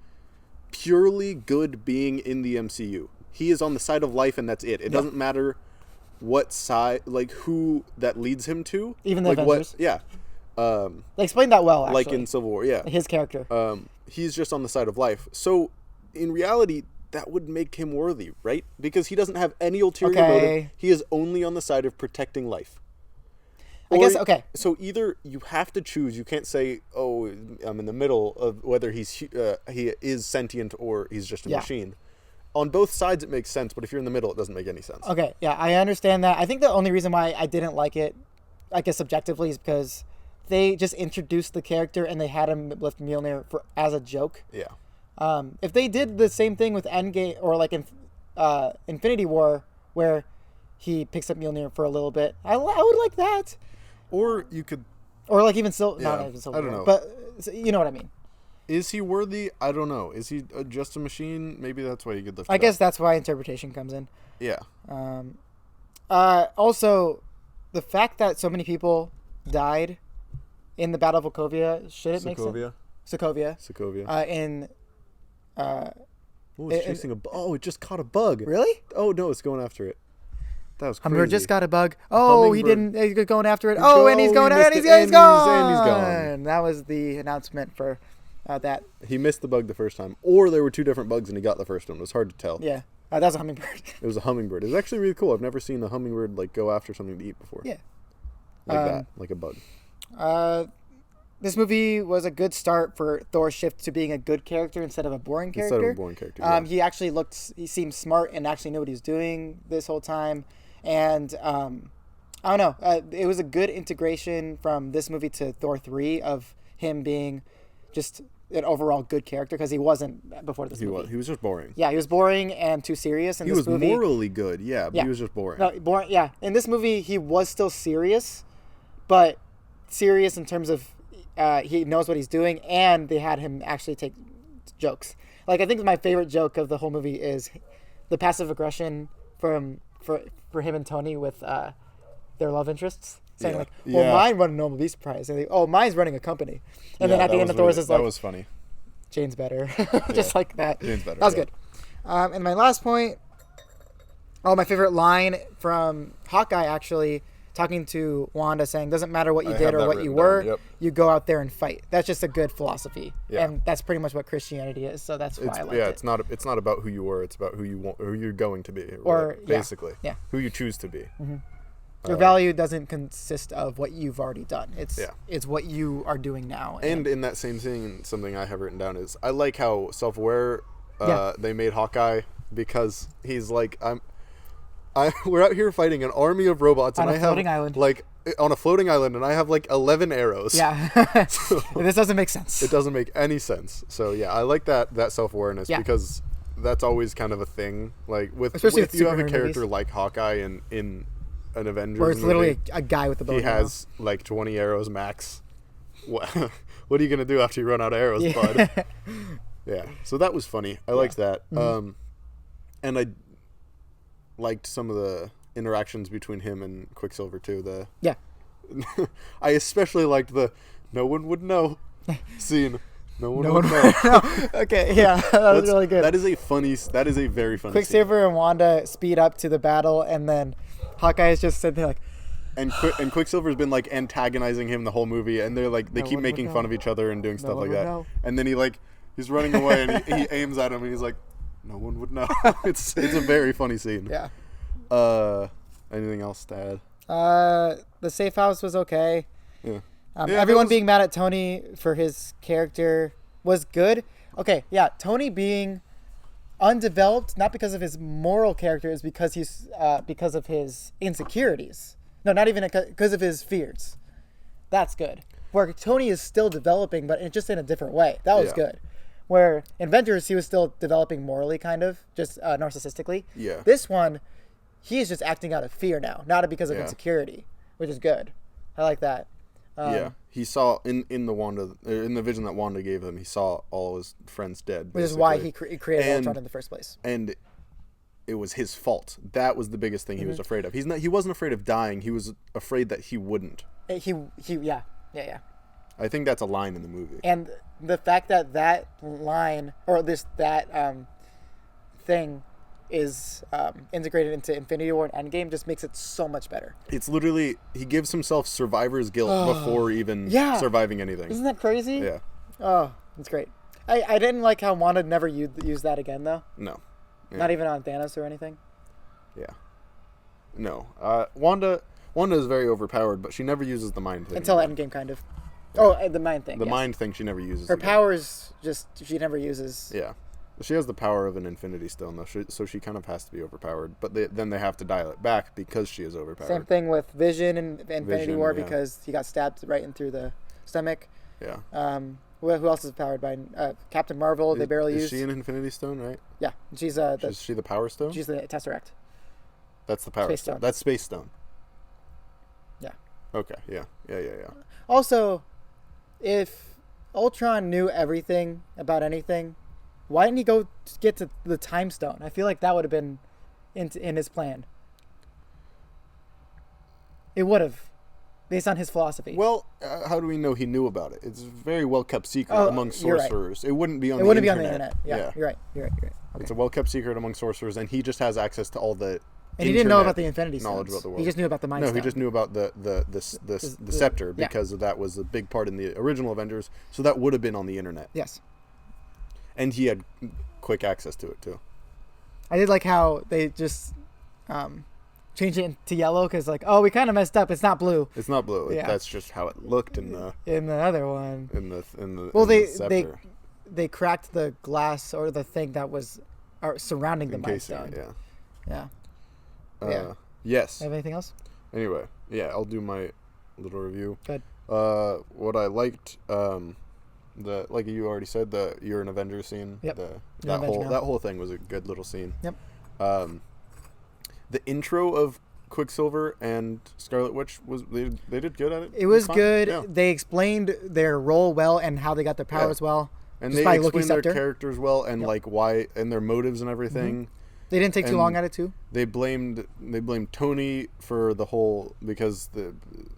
purely good being in the MCU. He is on the side of life, and that's it. It doesn't matter what side, who that leads him to. Even the Avengers. They explained that well, actually. Like in Civil War, his character. He's just on the side of life. So, in reality, that would make him worthy, right? Because he doesn't have any ulterior motive. He is only on the side of protecting life. So either you have to choose. You can't say, "Oh, I'm in the middle of whether he is sentient or he's just a machine." On both sides, it makes sense, but if you're in the middle, it doesn't make any sense. Okay, yeah, I understand that. I think the only reason why I didn't like it, I guess subjectively, is because they just introduced the character and they had him lift Mjolnir as a joke. Yeah. If they did the same thing with Endgame or in Infinity War, where he picks up Mjolnir for a little bit, I would like that. Or you could... Or even Silver... Yeah, not even Silver I don't know. But you know what I mean. Is he worthy? I don't know. Is he just a machine? Maybe that's why you could lift I guess that's why interpretation comes in. Yeah. Also, the fact that so many people died in the Battle of Sokovia, should it make sense? Sokovia. It's chasing a bug. Oh, it just caught a bug. Really? Oh, no, it's going after it. That was crazy. Hummingbird just got a bug. Oh, he didn't. He's going after it. And he's going. And he's gone. That was the announcement for that. He missed the bug the first time. Or there were two different bugs and he got the first one. It was hard to tell. Yeah. That was a hummingbird. It was a hummingbird. It was actually really cool. I've never seen a hummingbird go after something to eat before. Yeah. Like a bug. This movie was a good start for Thor's shift to being a good character instead of a boring character. He seemed smart and actually knew what he was doing this whole time. And I don't know. It was a good integration from this movie to Thor 3 of him being just an overall good character because he wasn't before this movie. He was just boring. Yeah, he was boring and too serious. He was morally good, but he was just boring. No, boring. Yeah, in this movie he was still serious, but serious in terms of he knows what he's doing, and they had him actually take jokes. I think my favorite joke of the whole movie is the passive aggression for him and Tony with their love interests. saying Yeah. like, "Well, Yeah. mine won a Nobel Peace Prize." And they, "Oh, mine's running a company." And then Yeah, at the that end was of Thor's really- is like, that was funny. "Jane's better," just like that. Jane's better, That was yeah. good. And my last point. Oh, my favorite line from Hawkeye actually talking to Wanda saying, "Doesn't matter what you I did have or that what you written were, down, yep. you go out there and fight." That's just a good philosophy, Yeah. and that's pretty much what Christianity is. So that's why I like it. It's not about who you were. It's about who you want, who you're going to be, Or, yeah. basically, Yeah. who you choose to be. Your value doesn't consist of what you've already done. It's Yeah. it's what you are doing now. And in that same thing, something I have written down is I like how self-aware Yeah. they made Hawkeye, because he's like, we're out here fighting an army of robots, On and a I have floating island. like on a floating island, and I have like 11 arrows. yeah, this doesn't make sense. It doesn't make any sense. So yeah, I like that self-awareness, Yeah. because that's always kind of a thing. Like Especially if with you have a superhero character movies. like Hawkeye in an Avengers Where it's movie, literally a guy with a bow. he and arrow. has like 20 arrows max. What are you gonna do after you run out of arrows, Yeah. bud? Yeah. So that was funny. I liked that. Mm-hmm. And I liked some of the interactions between him and Quicksilver too. Yeah. I especially liked the "no one would know" scene. No one No would one know. Okay, yeah, that was really good. That is a funny. That is a very funny. scene. Quicksilver and Wanda speed up to the battle, and then Hawkeye is just sitting there like, And Quicksilver's been like antagonizing him the whole movie, and they're like they No keep one making would fun know. of each other and doing stuff one like would that. know. And then he's running away, and he aims at him, and he's like, "No one would know." It's a very funny scene. yeah. Anything else to add? The safe house was okay. Yeah. Everyone that was- being mad at Tony for his character was good. Okay, yeah, Tony being undeveloped, not because of his moral character, is because because of his insecurities. No, not even because of his fears. That's good. Where Tony is still developing, but it's just in a different way. That was Yeah. good. Where in Avengers, he was still developing morally, kind of, just narcissistically. Yeah. This one, he is just acting out of fear now, not because of Yeah. insecurity, which is good. I like that. Yeah, he saw in the vision that Wanda gave him, he saw all his friends dead. Which is why basically. he created And- Ultron in the first place. And it was his fault. That was the biggest thing he was afraid of. He wasn't afraid of dying. He was afraid that he wouldn't. Yeah. I think that's a line in the movie. And the fact that line or that thing is integrated into Infinity War and Endgame just makes it so much better. It's literally he gives himself survivor's guilt before even Yeah. surviving anything. Isn't that crazy? Yeah. Oh, it's great. I didn't like how Wanda never used that again though. No. Yeah. Not even on Thanos or anything. Yeah. No. Wanda is very overpowered, but she never uses the mind thing. Until Endgame, kind of. Oh, the mind thing. The yes. mind thing she never uses. Her again. powers just she never uses. Yeah. She has the power of an Infinity Stone, though, so she kind of has to be overpowered. But then they have to dial it back because she is overpowered. Same thing with Vision in Infinity Vision, War yeah. because he got stabbed right in through the stomach. Yeah. Who else is powered by Captain Marvel? They barely is use. she an Infinity Stone, right? Yeah, she's Is she the Power Stone? she's the Tesseract. That's the Power Space Stone. Stone. That's Space Stone. Yeah. Okay. Yeah. Also, if Ultron knew everything about anything, why didn't he go get to the Time Stone? I feel like that would have been in his plan. It would have, based on his philosophy. Well, how do we know he knew about it? It's a very well kept secret among you're right. sorcerers. It wouldn't be on. It the wouldn't be on internet. the internet. Yeah, you're right. You're right. It's a well kept secret among sorcerers, and he just has access to all the. And he didn't know internet about the Infinity knowledge Stones. about the world. He just knew about the Mind No, Stone. he just knew about the scepter yeah. because that was a big part in the original Avengers. So that would have been on the internet, Yes. and he had quick access to it too. I did like how they just changed it to yellow because, like, oh, we kind of messed up. It's not blue. It's not blue. Yeah. That's just how it looked in the In the other one, Well, they scepter. they cracked the glass or the thing that was surrounding the Mind Encasing Stone. it, Yeah. yeah. Yes. Have anything else? Anyway, yeah, I'll do my little review. Good. What I liked, like you already said, you're an Avengers scene. Yep. That whole thing was a good little scene. Yep. The intro of Quicksilver and Scarlet Witch they did good at it. It was fine. good. Yeah. They explained their role well and how they got their powers well. And just they by Loki explained their Scepter. characters well and Yep. like why and their motives and everything. They didn't take too And long at it too. They blamed Tony for the whole, because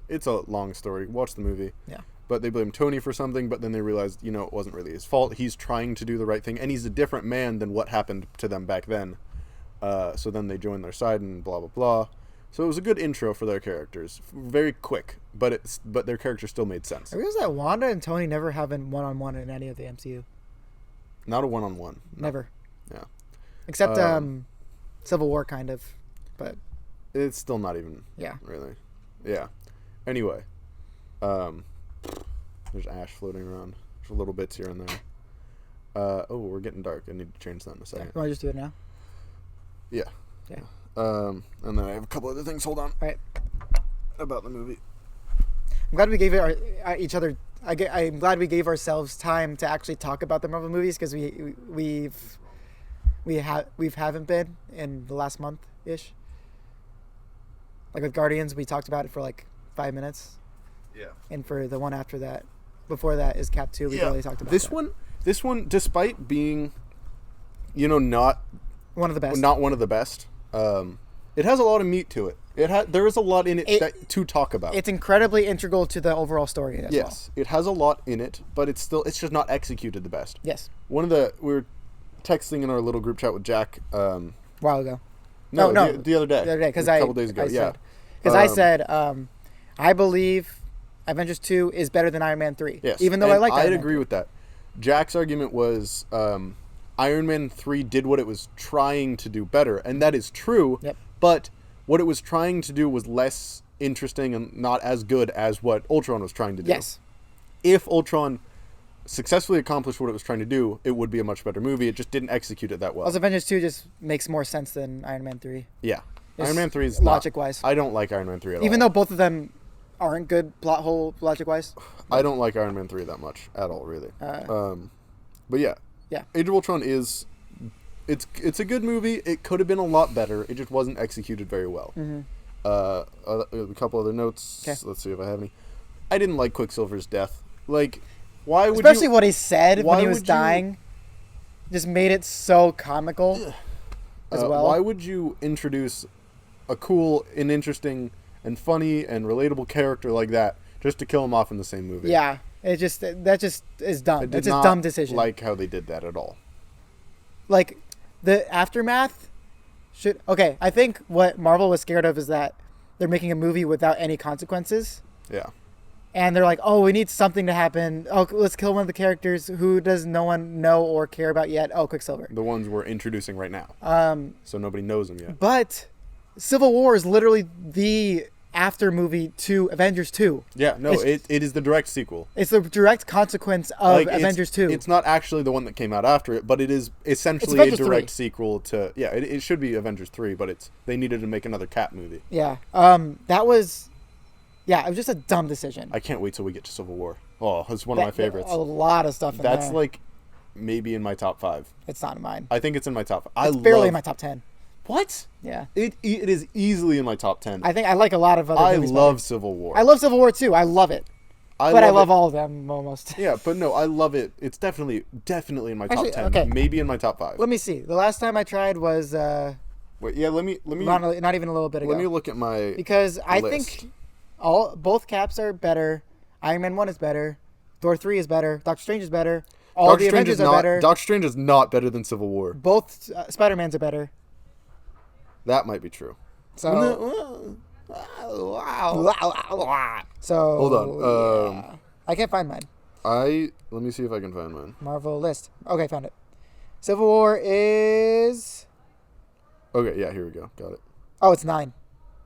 it's a long story. Watch the movie. Yeah. But they blamed Tony for something, but then they realized, it wasn't really his fault. He's trying to do the right thing, and he's a different man than what happened to them back then. So then they joined their side and blah, blah, blah. So it was a good intro for their characters. Very quick, but their characters still made sense. I realized that Wanda and Tony never have been one-on-one in any of the MCU. Not a one-on-one. No. Never. Yeah. Except Civil War, kind of. But it's still not even. Yeah. Really. Yeah. Anyway. There's ash floating around. There's little bits here and there. We're getting dark. I need to change that in a second. You want to just do it now? Yeah. Okay. And then I have a couple other things. Hold on. All right. About the movie. I'm glad we gave each other. I'm glad we gave ourselves time to actually talk about the Marvel movies, because we haven't been in the last month ish. Like with Guardians, we talked about it for like 5 minutes. Yeah. And for the one after that, before that is Cap 2. We barely talked about this that. This one, despite being, not one of the best. Not one of the best. It has a lot of meat to it. There is a lot in it to talk about. It's incredibly integral to the overall story as well. Yes, it has a lot in it, but it's just not executed the best. Yes. We were texting in our little group chat with Jack. A while ago. No, the other day. The other day, because a couple days ago. I said I believe Avengers 2 is better than Iron Man 3. Yes. Even though I like I'd agree with that. Jack's argument was Iron Man 3 did what it was trying to do better, and that is true. Yep. But what it was trying to do was less interesting and not as good as what Ultron was trying to do. Yes. If Ultron successfully accomplished what it was trying to do, it would be a much better movie. It just didn't execute it that well. Also, Avengers 2 just makes more sense than Iron Man 3. Yeah. Just Iron Man 3 is logic-wise. I don't like Iron Man 3 at all. Even though both of them aren't good plot hole logic-wise. I don't like Iron Man 3 that much at all, really. But yeah. Yeah. Age of Ultron is... It's a good movie. It could have been a lot better. It just wasn't executed very well. Mm-hmm. A couple other notes. Okay. Let's see if I have any. I didn't like Quicksilver's death. Like, why would Especially you... what he said when he was would you- dying. Just made it so comical as well. Why would you introduce a cool and interesting and funny and relatable character like that just to kill him off in the same movie? Yeah. That just is dumb. I did It's a not dumb decision. like how they did that at all. Like, the aftermath should... Okay, I think what Marvel was scared of is that they're making a movie without any consequences. Yeah. And they're like, oh, we need something to happen. Oh, let's kill one of the characters. Who does no one know or care about yet? Oh, Quicksilver. The ones we're introducing right now. So nobody knows them yet. But Civil War is literally the after movie to Avengers 2. Yeah, no, it is the direct sequel. It's the direct consequence of Avengers 2. It's not actually the one that came out after it, but it is essentially a Avengers direct 3. sequel to... Yeah, it should be Avengers 3, but they needed to make another Cap movie. Yeah. That was... Yeah, it was just a dumb decision. I can't wait till we get to Civil War. Oh, it's one of my favorites. A lot of stuff in That's there. like maybe in my top 5. It's not in mine. I think it's in my top 5. It's barely in my top 10. What? Yeah. It is easily in my top 10. I think I like a lot of other I movies love better. Civil War. I love Civil War too. I love it. I love all of them almost. Yeah, but no, I love it. It's definitely in my Actually, top 10. okay. Maybe in my top 5. Let me see. The last time I tried was Wait, yeah, let me not even a little bit ago. let me look at my Because I list. think both Caps are better. Iron Man 1 is better. Thor 3 is better. Doctor Strange is better. All the Avengers are better. Doctor Strange is not better than Civil War. Both Spider-Mans are better. That might be true. So Wow. So Hold on. yeah. I can't find mine. Let me see if I can find mine. Marvel list. Okay, found it. Civil War is... Okay, yeah, here we go. Got it. Oh, it's 9.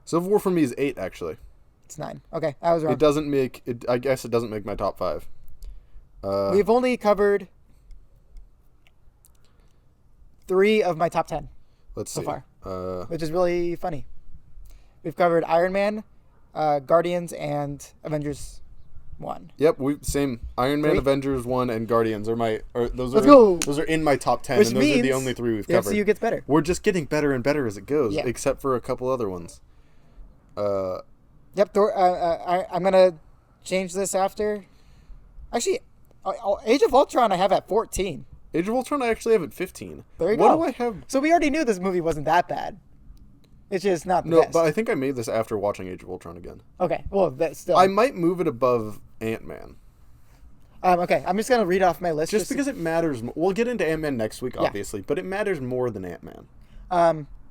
Civil War for me is 8 actually. It's 9. Okay, I was wrong. It doesn't make it. I guess it doesn't make my top 5. We've only covered 3 of my top 10 Let's see. so far, which is really funny. We've covered Iron Man, Guardians, and Avengers 1. Yep, same. Iron Man, 3? Avengers 1, and Guardians are Let's go. Those are in my top 10, Which and those means are the only 3 we've the covered. MCU gets better. We're just getting better and better as it goes, Yeah. except for a couple other ones. Yep, I'm going to change this after. Actually, Age of Ultron I have at 14. Age of Ultron I actually have at 15. There you what go. do I have? So we already knew this movie wasn't that bad. It's just not the No, best. but I think I made this after watching Age of Ultron again. Okay, well, that's still... I might move it above Ant-Man. Okay, I'm just going to read off my list. Just because it matters. We'll get into Ant-Man next week, obviously, but it matters more than Ant-Man.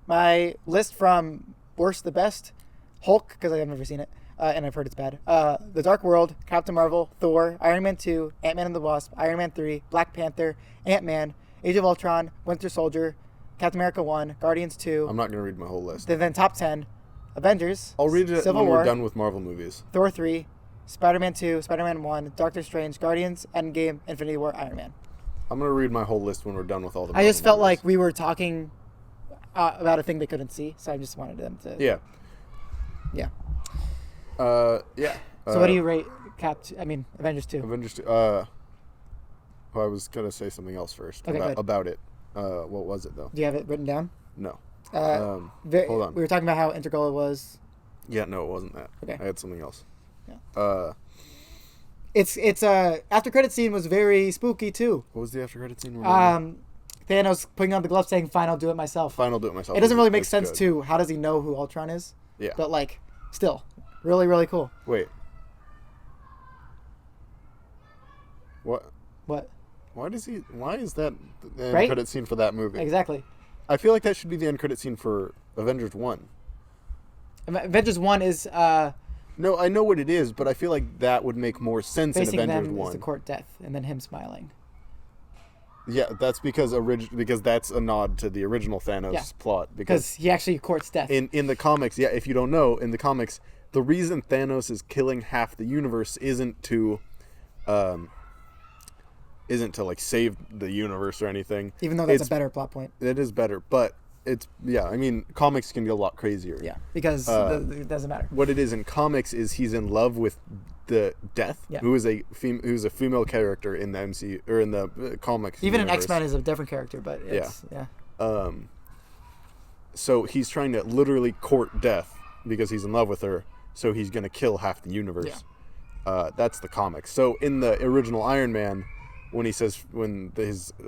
My list from worst to best: Hulk, because I've never seen it, and I've heard it's bad. The Dark World, Captain Marvel, Thor, Iron Man 2, Ant-Man and the Wasp, Iron Man 3, Black Panther, Ant-Man, Age of Ultron, Winter Soldier, Captain America 1, Guardians 2. I'm not going to read my whole list. Then top 10, Avengers. I'll read it Civil when War, we're done with Marvel movies. Thor 3, Spider-Man 2, Spider-Man 1, Doctor Strange, Guardians, Endgame, Infinity War, Iron Man. I'm going to read my whole list when we're done with all the I just felt Marvel movies. like we were talking about a thing they couldn't see, so I just wanted them to... Yeah. Yeah. Yeah. So what do you rate Avengers 2? Avengers 2. Well, I was going to say something else first Okay, about it. What was it, though? Do you have it written down? No. Hold on. We were talking about how integral it was. Yeah, no, it wasn't that. Okay. I had something else. Yeah. It's after credit scene was very spooky too. What was the after credit scene? Thanos putting on the glove saying, "Fine, I'll do it myself." Fine, I'll do it myself. It doesn't really make That's sense good. to how does he know who Ultron is? Yeah. But like, still, really, really cool. Wait. What? What? Why is that the end Right? credit scene for that movie? Exactly. I feel like that should be the end credit scene for Avengers 1. Avengers 1 is No, I know what it is, but I feel like that would make more sense in facing Avengers them 1. is the court death, and then him smiling. Yeah, that's because that's a nod to the original Thanos plot. Because he actually courts death. in the comics, if you don't know, in the comics, the reason Thanos is killing half the universe isn't to like save the universe or anything. Even though that's a better plot point. It is better, but it's comics can get a lot crazier. Yeah, because it doesn't matter. What it is in comics is he's in love with the Death, who's a female character in the MCU or in the comics. Even universe. in X-Men is a different character, but it's, So he's trying to literally court Death because he's in love with her. So he's gonna kill half the universe. Yeah. That's the comics. So in the original Iron Man, when his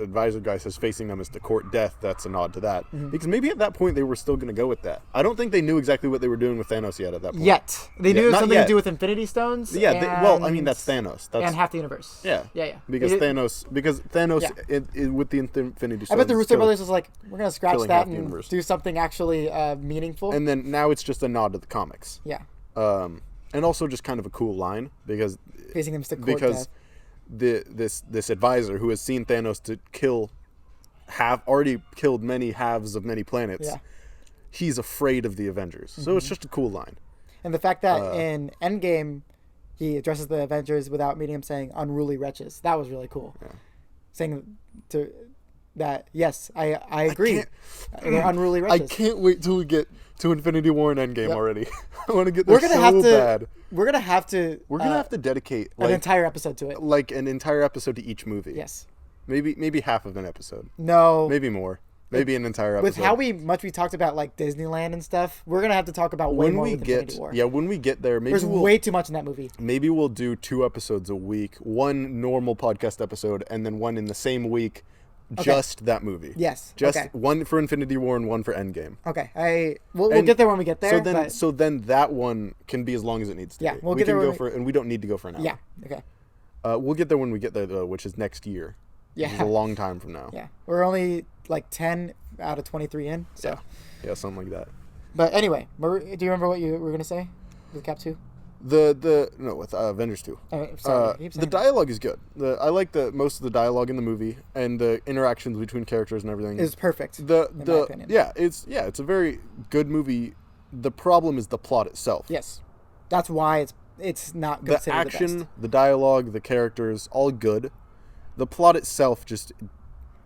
advisor guy says facing them is to court Death, that's a nod to that. Mm-hmm. Because maybe at that point they were still going to go with that. I don't think they knew exactly what they were doing with Thanos yet at that point. They knew it was something to do with Infinity Stones. Yeah, that's Thanos. And half the universe. Yeah. Yeah. Because Thanos with the Infinity Stones. I bet the Russo brothers was like, we're going to scratch that and universe. do something actually meaningful. And then now it's just a nod to the comics. Yeah. And also just kind of a cool line because facing him to court death. This advisor who has seen Thanos already killed many halves of many planets. Yeah. He's afraid of the Avengers. Mm-hmm. So it's just a cool line. And the fact that in Endgame he addresses the Avengers without meeting him saying unruly wretches. That was really cool. Yeah. Saying to that, yes, I agree. They're unruly wretches. I can't wait till we get to Infinity War and Endgame already. I want to get there bad. We're gonna have to dedicate an entire episode to it. Like an entire episode to each movie. Yes. Maybe half of an episode. No. Maybe more. Maybe an entire episode. With how much we talked about like Disneyland and stuff, we're gonna have to talk about way more with Infinity War. Yeah, when we get there, maybe there's way too much in that movie. Maybe we'll do 2 episodes a week, one normal podcast episode, and then one in the same week. Just that movie. Yes. Just one for Infinity War and one for Endgame. Okay. We'll get there when we get there. So then that one can be as long as it needs to be. Yeah, we'll get there. And we don't need to go for an hour. Yeah. Okay. We'll get there when we get there though, which is next year. Yeah. Which is a long time from now. Yeah. We're only like 10 out of 23 in. So. Yeah, something like that. But anyway, do you remember what you were gonna say with Cap 2? With Avengers 2. The dialogue is good. I like most of the dialogue in the movie and the interactions between characters and everything is perfect. In my opinion. It's a very good movie. The problem is the plot itself. Yes, that's why it's not good. The action, the dialogue, the characters, all good. The plot itself just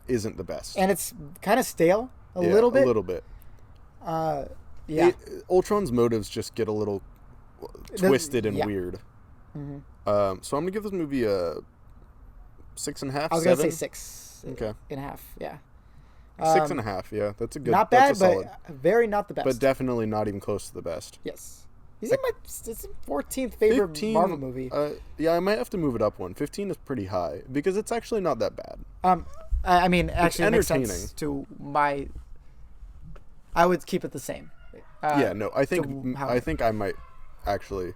isn't the best, and it's kind of stale a little bit. A little bit. Ultron's motives just get a little twisted and weird. Mm-hmm. So I'm gonna give this movie a 6.5. I was gonna say 6. Okay. And a half. Yeah. 6.5. Yeah, that's a good. Not bad, but very not the best. But definitely not even close to the best. Yes. He's in my 14th favorite 15, Marvel movie. I might have to move it up one. 15 is pretty high because it's actually not that bad. I mean, actually, it makes entertaining. sense to my. I would keep it the same. Yeah, no, I think how- I might actually.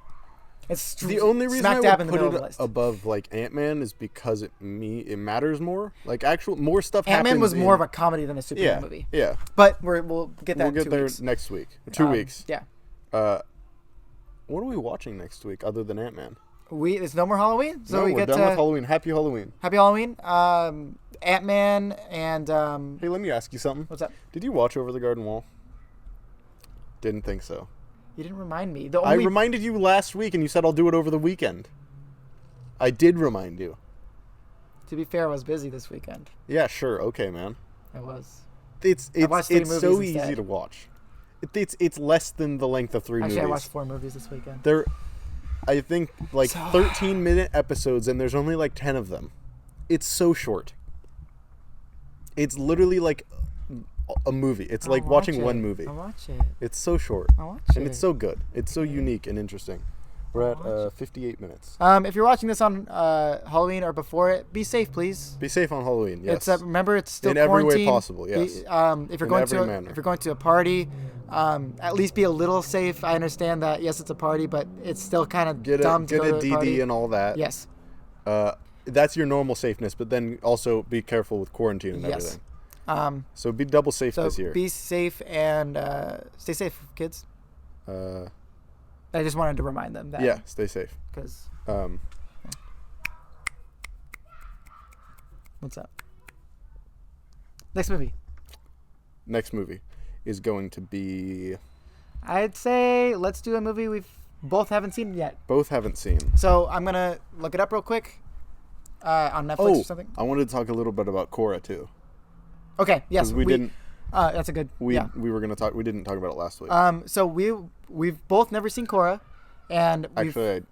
It's The only reason smack I dab would in the put middle of the it list. above like Ant-Man is because it matters more. Like actual more stuff happens. Ant-Man was more in- of a comedy than a superhero yeah, movie. yeah. But we'll get that. We'll in get 2 there weeks. next week. 2 weeks. Yeah. What are we watching next week other than Ant-Man? There's no more Halloween, so No, we we're get done with Halloween. Happy Halloween. Happy Halloween. Ant-Man and Hey, let me ask you something. what's up? Did you watch Over the Garden Wall? Didn't think so. You didn't remind me. I reminded you last week, and you said I'll do it over the weekend. I did remind you. To be fair, I was busy this weekend. Yeah, sure, okay, man. I was. It's watched 3 movies so instead. easy to watch. It's less than the length of 3 Actually, movies. I watched 4 movies this weekend. They're, I think, like 13-minute episodes, and there's only like 10 of them. It's so short. It's literally like a movie. It's like watching one movie. I'll watch it. It's so short. I'll watch And it. it's so good. It's so unique and interesting. We're at 58 minutes. If you're watching this on Halloween or before it, be safe, please. Be safe on Halloween. Yes. Remember, it's still in every quarantine. way possible. Yes. If you're In going every to manner. if you're going to a party, at least be a little safe. I understand that yes, it's a party, but it's still kind of dumb to Get go a to a party. DD and all that. Yes. That's your normal safeness, but then also be careful with quarantine and Yes. everything. So be double safe So this year. be safe and stay safe, kids. I just wanted to remind them that. Yeah, stay safe. Because what's up? Next movie. Next movie is going to be I'd say let's do a movie we've both haven't seen yet. both haven't seen. So I'm gonna look it up real quick on Netflix or something. I wanted to talk a little bit about Korra too. Okay. Yes. 'Cause we didn't. That's a good. We yeah. were gonna talk. We didn't talk about it last week. So we've both never seen Korra, and Actually,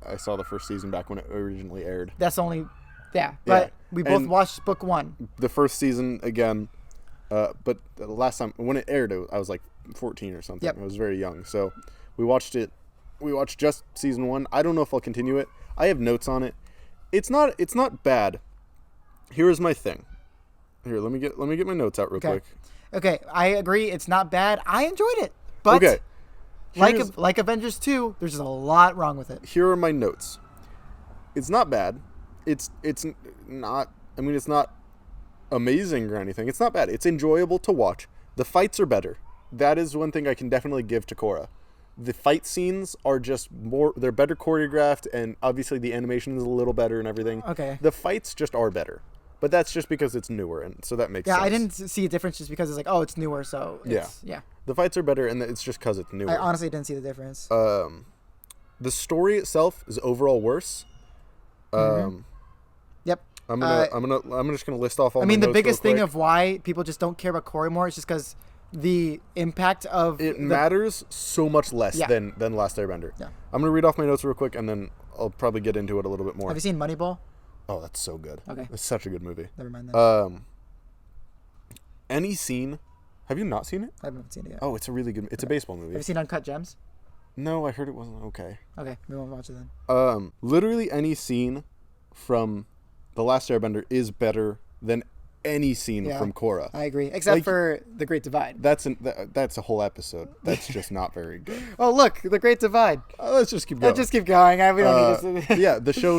I saw the first season back when it originally aired. that's only. Yeah. But we both and- watched book 1. The first season again, but the last time when it aired, I was like 14 or something. Yep. I was very young, so we watched it. We watched just season 1. I don't know if I'll continue it. I have notes on it. It's not bad. Here's my thing. Here, let me get my notes out real quick. Okay. I agree. It's not bad. I enjoyed it, but Okay. like Avengers 2, there's just a lot wrong with it. Here are my notes. It's not bad. It's not. I mean, it's not amazing or anything. It's not bad. It's enjoyable to watch. The fights are better. That is one thing I can definitely give to Korra. The fight scenes are just more. They're better choreographed, and obviously the animation is a little better and everything. Okay. The fights just are better, but that's just because it's newer, and so that makes sense. Yeah, I didn't see a difference just because it's like, oh, it's newer, so it's, yeah. The fights are better, and it's just because it's newer. I honestly didn't see the difference. The story itself is overall worse. Yep. I'm just gonna list off all. I mean, my the notes biggest real thing quick. of why people just don't care about Korra more is just because the impact of it matters so much less Yeah. than Last Airbender. Yeah. I'm gonna read off my notes real quick, and then I'll probably get into it a little bit more. Have you seen Moneyball? Oh, that's so good. Okay. It's such a good movie. Never mind that. Any scene? Have you not seen it? I haven't seen it yet. Oh, it's a really good. It's a baseball movie. Have you seen Uncut Gems? No, I heard it wasn't okay. Okay, we won't watch it then. Literally any scene from The Last Airbender is better than any scene Yeah. from Korra. I agree, except Like- for The Great Divide. That's a whole episode. That's just not very good. Oh, look, The Great Divide. Let's just keep going. Just keep going. We don't need to. Yeah, the show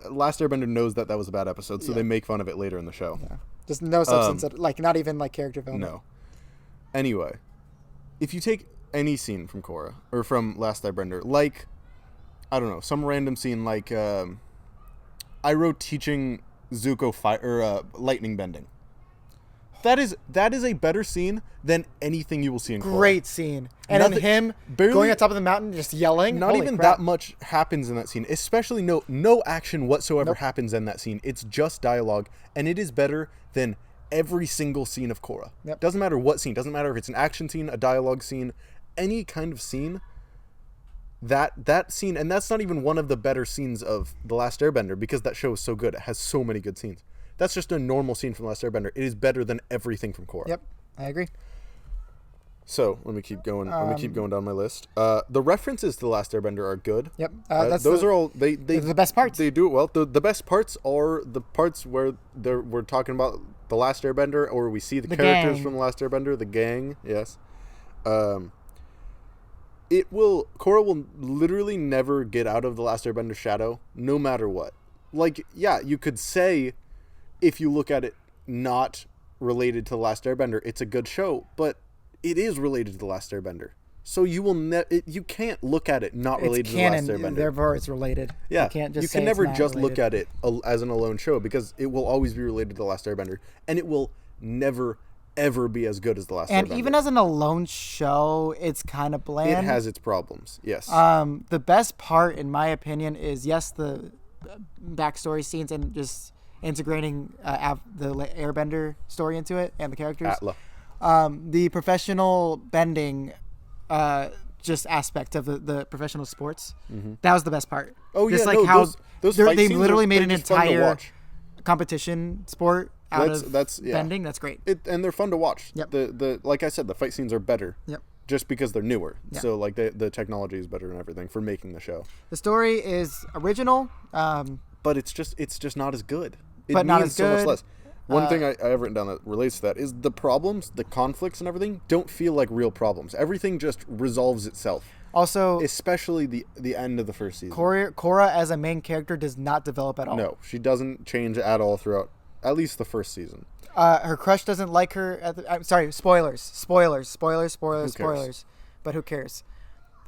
Last Airbender knows that was a bad episode, so they make fun of it later in the show. Just no substance, like not even like character development. No. Anyway, if you take any scene from Korra or from Last Airbender, like I don't know, some random scene like Iroh teaching Zuko lightning bending. That is a better scene than anything you will see in Korra. Great scene, and then Nothing- him barely- going on top of the mountain, just yelling. Not Holy even crap. that much happens in that scene. Especially no action whatsoever happens in that scene. It's just dialogue, and it is better than every single scene of Korra. Yep. Doesn't matter what scene. Doesn't matter if it's an action scene, a dialogue scene, any kind of scene. That scene, and that's not even one of the better scenes of The Last Airbender because that show is so good. It has so many good scenes. That's just a normal scene from The Last Airbender. It is better than everything from Korra. Yep, I agree. So let me keep going. Let me keep going down my list. The references to The Last Airbender are good. Yep, Those are all they're the best parts. They do it well. The best parts are the parts where we're talking about The Last Airbender, or we see the characters from The Last Airbender, the gang, yes. Korra will literally never get out of The Last Airbender's shadow, no matter what. Like, yeah, you could say, if you look at it not related to The Last Airbender, it's a good show, but it is related to The Last Airbender. So you will you can't look at it not related to The Last Airbender. Therefore, it's related. Yeah, you can never just look at it as an alone show, because it will always be related to The Last Airbender, and it will never ever be as good as The Last Airbender. And even as an alone show, it's kind of bland. It has its problems. Yes. The best part, in my opinion, is the backstory scenes and just integrating the Airbender story into it and the characters. Atla. The professional bending. Just aspect of the professional sports. Mm-hmm. That was the best part. Oh, just yeah, like how those they literally made an entire competition sport out of yeah. bending. That's great. And they're fun to watch. Yep. The like I said, the fight scenes are better. Yep. Just because they're newer. Yep. So like the technology is better and everything for making the show. The story is original. But it's just not as good. It but means not as so good. much less. One thing I have written down that relates to that is the problems, the conflicts and everything don't feel like real problems. Everything just resolves itself. Also, especially the end of the first season. Korra as a main character does not develop at all. No, she doesn't change at all throughout at least the first season. Her crush doesn't like her. I'm sorry, spoilers. But who cares?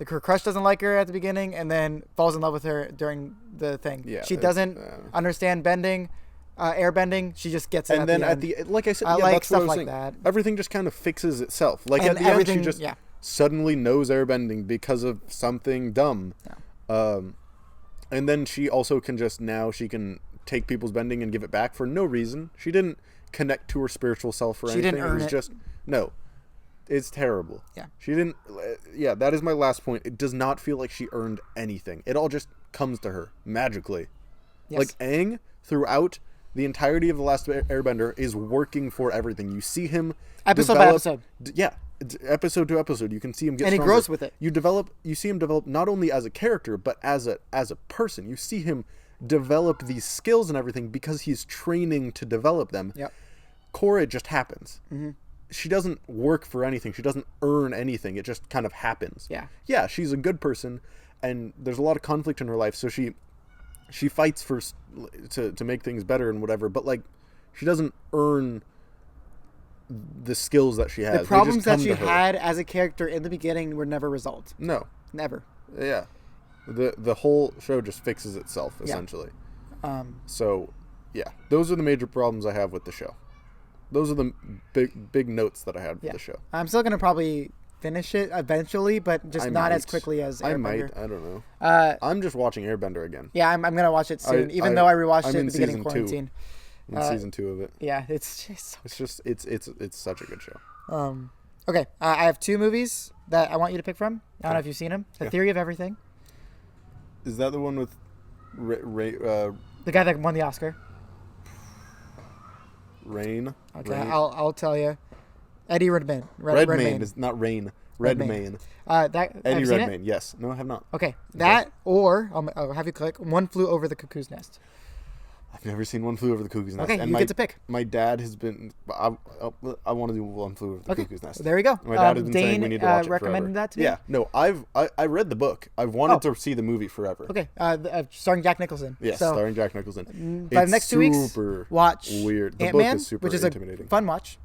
Her crush doesn't like her at the beginning, and then falls in love with her during the thing. Yeah, she doesn't understand bending. Airbending, she just gets it. And then at the like I said, yeah, like that's stuff what I was like saying. that. Everything just kind of fixes itself. Like And at the end, she just suddenly knows airbending because of something dumb. Yeah. And then she also can she can take people's bending and give it back for no reason. She didn't connect to her spiritual self or anything. Didn't earn it was it. just no. It's terrible. Yeah. She didn't. Yeah, that is my last point. It does not feel like she earned anything. It all just comes to her magically. Yes. Like Aang throughout the entirety of The Last Airbender is working for everything. You see him episode by episode. Yeah, episode to episode. You can see him get and stronger. he grows with it. You see him develop not only as a character but as a person. You see him develop these skills and everything because he's training to develop them. Yep. Korra just happens. Mm-hmm. She doesn't work for anything. She doesn't earn anything. It just kind of happens. Yeah. Yeah, she's a good person, and there's a lot of conflict in her life. So she fights to make things better and whatever, but like she doesn't earn the skills that she has. The problems that she had as a character in the beginning were never resolved. No. Never. Yeah. The whole show just fixes itself essentially. Yeah. So, yeah, those are the major problems I have with the show. Those are the big notes that I had for the show. I'm still gonna probably finish it eventually, but just not as quickly as Airbender. I might. I don't know. I'm just watching Airbender again. Yeah, I'm gonna watch it soon. Even though I rewatched it at the beginning of quarantine. In season 2 of it. Yeah, it's such a good show. Okay, I have 2 movies that I want you to pick from. I don't know if you've seen them. The Theory of Everything. Is that the one with the guy that won the Oscar? Rain. Okay, Rain. I'll tell you. Eddie Redmayne. Redmayne is not Rain. Redmayne. Eddie Redmayne. Yes. No, I have not. Okay, that or I'll have you click One Flew Over the Cuckoo's Nest. I've never seen One Flew Over the Cuckoo's Nest. Okay, and you get to pick. My dad has been. I want to do One Flew Over the Cuckoo's Nest. There we go. My dad has been saying we need to watch it recommended forever. that to me. Yeah. No, I read the book. I've wanted to see the movie forever. Okay. Starring Jack Nicholson. Yes, so, starring Jack Nicholson. By the next 2 weeks, watch weird. The Ant-Man, book is super which is intimidating. A fun watch.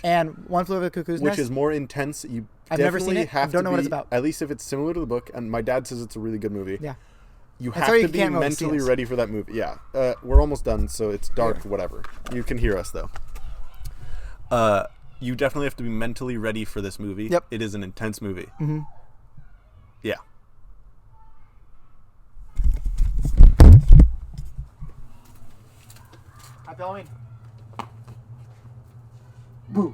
And One Flew Over the Cuckoo's Nest, which is more intense. I've never seen it. I don't know what it's about. At least if it's similar to the book, and my dad says it's a really good movie. Yeah. You have to be mentally ready for that movie. Yeah. We're almost done, so it's dark, whatever. You can hear us, though. You definitely have to be mentally ready for this movie. Yep. It is an intense movie. Mm-hmm. Yeah. Happy Halloween. Boo.